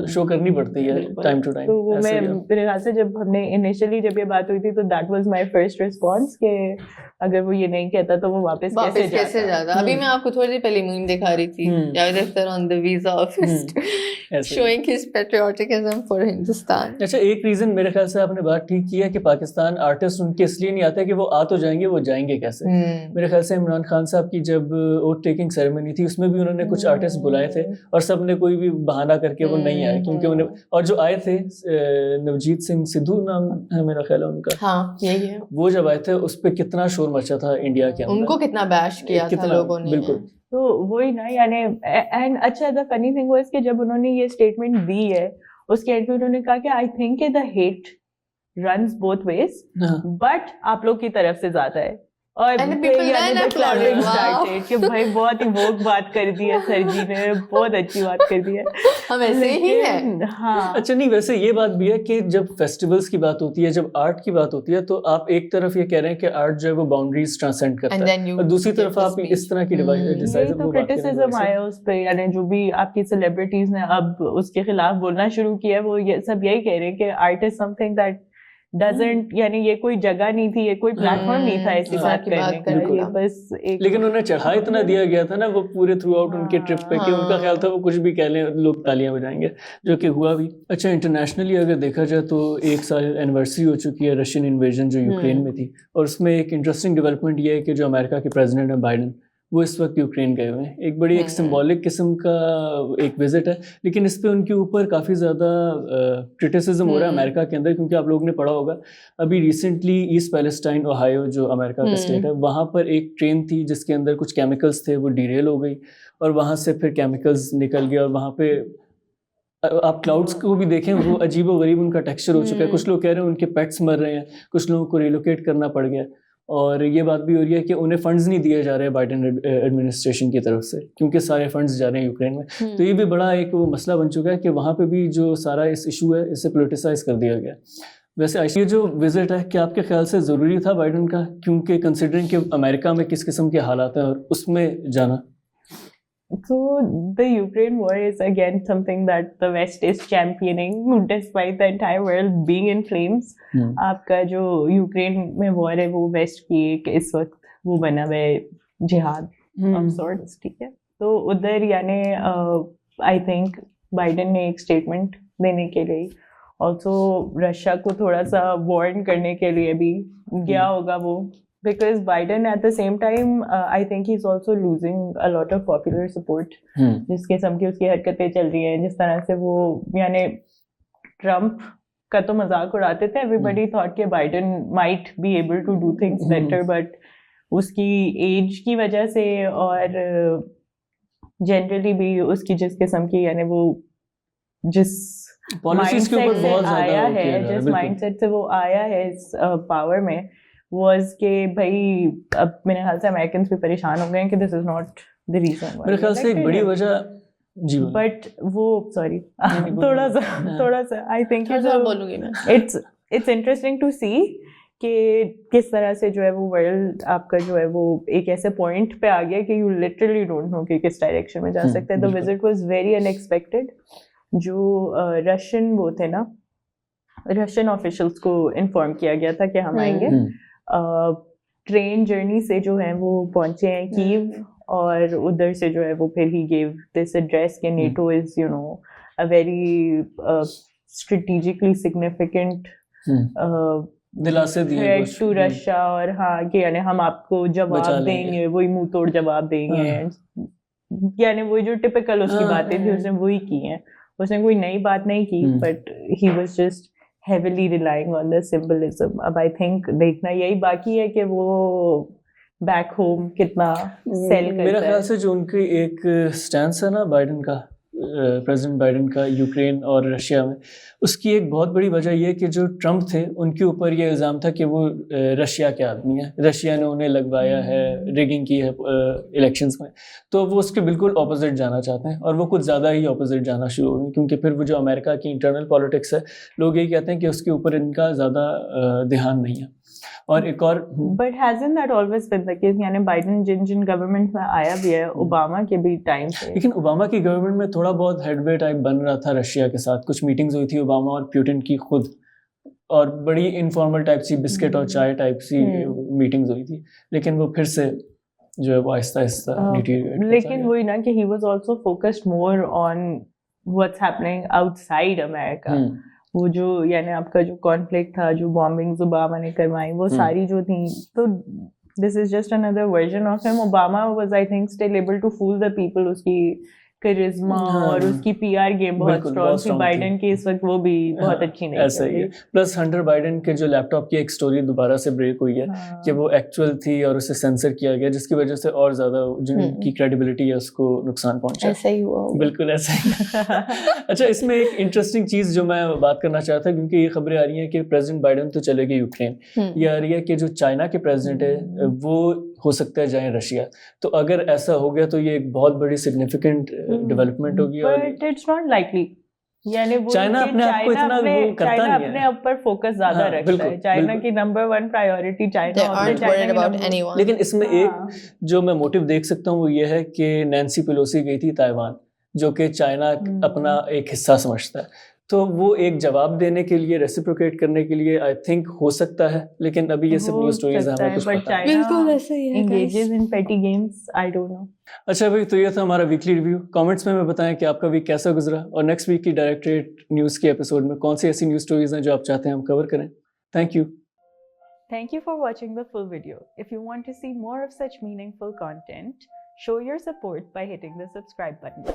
شو کرنی پڑتی ہے ٹائم ٹو ٹائم. تو وہ میں میرے خیال سے جب ہم نے انیشلی جب یہ بات ہوئی تھی تو that was my first response کہ اگر وہ یہ نہیں کہتا تو وہ واپس کیسے جاتا. ابھی میں آپ کو تھوڑی دیر پہلے میم دکھا رہی تھی Javed Akhtar on the visa office showing his patriotism for Hindustan. اچھا ایک ریزن میرے خیال سے آپ نے بات ٹھیک کی ہے کہ پاکستان آرٹسٹ ان کے اس لیے نہیں آتے کہ وہ آ تو جائیں گے, وہ جائیں گے کیسے. میرے خیال سے عمران خان صاحب کی جب اوتھ ٹیکنگ سیریمنی تھی اس میں بھی انہوں نے کچھ آرٹسٹ بلائے تھے اور سب نے کوئی بھی بہانہ کر کے وہ نہیں آئے کیونکہ انہیں, اور جو آئے تھے نوجیت سنگھ سدھو نام ہے میرا خیال ہے ان کا, ہاں یہی ہے, وہ جب آئے تھے اس پہ کتنا شور مچا تھا انڈیا کے اندر, ان کو کتنا بیش کیا تھا لوگوں نے. بالکل. تو وہی نا یعنی اینڈ اچھا دا فنی تھنگ واز کہ جب انہوں نے یہ اسٹیٹمنٹ دی ہے اس کے اینڈ پہ انہوں نے کہا کہ I think the hate runs both ways but آپ لوگ کی طرف سے زیادہ ہے. اور کہ بھائی بہت ہی ووک بات کر دی ہے سر جی نے, بہت اچھی بات کر دی ہے, ہم ایسے ہی ہیں. ہاں اچھا نہیں ویسے یہ بات بھی ہے کہ جب فیسٹیولز کی بات ہوتی ہے, جب آرٹ کی بات ہوتی ہے تو آپ ایک طرف یہ کہہ رہے ہیں کہ آرٹ جو ہے وہ باؤنڈریز ٹرانسینڈ کرتا ہے اور دوسری طرف آپ اس طرح کی کرٹیسزم آیا اس پہ, یعنی جو بھی آپ کی سیلیبریٹیز نے اب اس کے خلاف بولنا شروع کیا وہ یہ سب یہی کہہ رہے ہیں کہ art is some thing that doesn't, یعنی یہ کوئی جگہ نہیں تھی, یہ کوئی پلیٹ فارم نہیں تھا ایسی بات کرنے کا, بس ایک. لیکن انہیں چڑھا اتنا دیا گیا تھا نا وہ پورے تھرو آؤٹ ان کے ٹرپ پہ کہ ان کا خیال تھا وہ کچھ بھی کہہ لیں لوگ تالیاں بجائیں گے, جو کہ ہوا بھی. اچھا انٹرنیشنلی اگر دیکھا جائے تو 1 سال اینیورسری ہو چکی ہے رشین انویژن جو یوکرین میں تھی, اور اس میں ایک انٹرسٹنگ ڈیولپمنٹ یہ ہے کہ جو امریکہ کے پریزیڈنٹ ہیں بائیڈن وہ اس وقت یوکرین گئے ہوئے ہیں. ایک بڑی ایک سمبولک قسم کا ایک وزٹ ہے, لیکن اس پہ ان کے اوپر کافی زیادہ کرٹیسزم ہو رہا ہے امریکہ کے اندر, کیونکہ آپ لوگوں نے پڑھا ہوگا ابھی ریسنٹلی ایسٹ پیلسٹائن اوہایو جو امریکہ کا اسٹیٹ ہے وہاں پر ایک ٹرین تھی جس کے اندر کچھ کیمیکلز تھے, وہ ڈیریل ہو گئی اور وہاں سے پھر کیمیکلز نکل گئے اور وہاں پہ آپ کلاؤڈس کو بھی دیکھیں وہ عجیب و غریب ان کا ٹیکسچر ہو چکا ہے. کچھ لوگ کہہ رہے ہیں ان کے پیٹس مر رہے ہیں, کچھ لوگوں کو ریلوکیٹ کرنا پڑ گیا, اور یہ بات بھی ہو رہی ہے کہ انہیں فنڈز نہیں دیے جا رہے ہیں بائیڈن ایڈمنسٹریشن کی طرف سے کیونکہ سارے فنڈز جا رہے ہیں یوکرین میں. تو یہ بھی بڑا ایک وہ مسئلہ بن چکا ہے کہ وہاں پہ بھی جو سارا اس ایشو ہے اسے پولیٹیسائز کر دیا گیا. ویسے یہ جو وزٹ ہے کیا آپ کے خیال سے ضروری تھا بائیڈن کا, کیونکہ کنسیڈرنگ کہ امریکہ میں کس قسم کے حالات ہیں اور اس میں جانا؟ So the Ukraine war is again something that the West is championing despite the entire world being in flames. آپ کا جو یوکرین میں وار ہے وہ ویسٹ کی ایک اس وقت وہ بنا ہوا ہے جہاد of sorts, ٹھیک ہے. تو ادھر یعنی آئی تھنک بائیڈن نے ایک اسٹیٹمنٹ دینے کے لیے آلسو رشیا کو تھوڑا سا وارن کرنے کے لیے بھی گیا ہوگا وہ, because Biden at the same time I think he's also losing a lot of popular support جس قسم کی اس کی حرکتیں چل رہی ہیں, جس طرح سے وہ یعنی ٹرمپ کا تو مذاق اڑاتے تھے, everybody thought کہ Biden might be able to do things better but اس کی ایج کی وجہ سے اور جنرلی بھی اس کی جس قسم کی یعنی وہ جس مائنڈ سیٹ سے آیا ہے, جس مائنڈ سیٹ سے وہ آیا ہے اس پاور میں واز کہ بھائی اب میرے خیال سے امریکنس بھی پریشان ہو گئے ہیں کہ دس از ناٹ دا ریزن. میرے خیال سے ایک بڑی وجہ جی بٹ وہ سوری تھوڑا سا I think it's interesting to see کہ کس طرح سے جو ہے وہ ورلڈ آپ کا جو ہے وہ ایک ایسے پوائنٹ پہ آ گیا کہ یو لٹرلی ڈونٹ نو کہ کس ڈائریکشن میں جا سکتے ہیں. The visit was very unexpected. جو رشین وہ تھے نا, رشین آفیشلس کو انفارم کیا گیا تھا کہ ہم آئیں گے. ٹرین جرنی سے جو ہیں وہ پہنچے ہیں کیو, اور ادھر سے جو ہے وہ پھر ہی گیو دس ایڈریس کہ NATO is you know a very strategically significant threat to Russia, اور ہاں کہ یعنی ہم آپ کو جواب دیں گے, وہی منہ توڑ جواب دیں گے, یعنی وہی جو ٹپیکل اس کی باتیں تھی اس نے وہی کی ہیں, اس نے کوئی نئی بات نہیں کی but he was just heavily relying on the symbolism. اب I think دیکھنا یہی باقی ہے کہ وہ بیک ہوم کتنا سیل کرتا ہے. میرا خیال سے جو ان کی ایک سٹینس ہے نا بائیڈن کا, پریزیڈنٹ بائیڈن کا یوکرین اور رشیا میں، اس کی ایک بہت بڑی وجہ یہ کہ جو ٹرمپ تھے ان کے اوپر یہ الزام تھا کہ وہ رشیا کے آدمی ہیں، رشیا نے انہیں لگوایا ہے، ریگنگ کی ہے الیکشنز میں، تو وہ اس کے بالکل اپوزٹ جانا چاہتے ہیں، اور وہ کچھ زیادہ ہی اپوزٹ جانا شروع ہو گئے، کیونکہ پھر وہ جو امریکہ کی انٹرنل پالیٹکس ہے، لوگ یہ کہتے ہیں کہ اس کے اوپر ان کا زیادہ دھیان نہیں ہے. اور ایک اور but hasn't that always been the case؟ یعنی بائیڈن جن گورنمنٹ میں آیا بھی ہے، اوباما کے بھی ٹائم سے، لیکن اوباما کی گورنمنٹ میں تھوڑا بہت ہیڈ وے ٹائپ بن رہا تھا رشیا کے ساتھ، کچھ میٹنگز ہوئی تھی اوباما اور پیوٹن کی خود، اور بڑی انفارمل ٹائپ سی بسکٹ اور چائے ٹائپ سی میٹنگز ہوئی تھی، لیکن وہ پھر سے جو ہے وہ آہستہ آہستہ لیکن وہی نا کہ he was also focused more on what's happening outside America. وہ جو یعنی آپ کا جو کانفلکٹ تھا، جو بامبنگز اوباما نے کروائی، وہ ساری جو تھیں، تو this is just another version of him. Obama was I think still able to fool the people, اس کی کرزما اور اس کی پی آر گیم بہت اسٹرانگ تھی. بائیڈن کی اس وقت وہ بھی بہت اچھی نہیں ایسا ہی ہے. پلس ہنٹر بائیڈن کے جو لیپ ٹاپ کی ایک اسٹوری دوبارہ سے بریک ہوئی ہے کہ وہ ایکچوئل تھی اور اسے سینسر کیا گیا، جس کی وجہ سے اور زیادہ جن کی کریڈیبلٹی ہے اس کو نقصان پہنچا. ایسا ہی ہوا، بالکل ایسا ہی. اچھا، اس میں ایک انٹرسٹنگ چیز جو میں بات کرنا چاہتا تھا، کیونکہ یہ خبریں آ رہی ہیں کہ پریزیڈنٹ بائیڈن تو چلے گئے یوکرین، یہ آ رہی ہے کہ جو چائنا کے پریزیڈنٹ ہے وہ ہو سکتا ہے جائیں رشیا. تو اگر ایسا ہو گیا تو یہ ایک بہت بڑی سگنیفیکنٹ ڈیولپمنٹ ہوگی. بٹ اٹس ناٹ لائکلی، یعنی چائنا اپنے آپ کو اتنا وہ کرتا نہیں ہے، اپنے اوپر فوکس زیادہ رکھتا ہے. چائنا کی نمبر 1 پرائیورٹی چائنا ہوتا ہے. لیکن اس میں ایک جو میں موٹیو دیکھ سکتا ہوں وہ یہ ہے کہ نینسی پیلوسی گئی تھی تائیوان، جو کہ چائنا اپنا ایک حصہ سمجھتا ہے، تو وہ ایک جواب دینے کے لیے، ریسیپروکیٹ کرنے کے لیے آئی تھنک ہو سکتا ہے. لیکن ابھی یہ سب نیوز سٹوریز ہیں، ہمیں کچھ پتہ نہیں. بالکل ایسا ہی ہے. engages in petty games, I don't know. اچھا بھائی، تو یہ تھا ہمارا ویکلی ریویو. کامنٹس میں بتائیں کہ آپ کا ویک کیسا گزرا، اور نیکسٹ ویک کی ڈائریکٹریٹ نیوز کے ایپیسوڈ میں کون سی ایسی نیوز سٹوریز ہیں جو آپ چاہتے ہیں ہم کور کریں. Thank you. Thank you for watching the full video. If you want to see more of such meaningful content, show your support by hitting the subscribe button.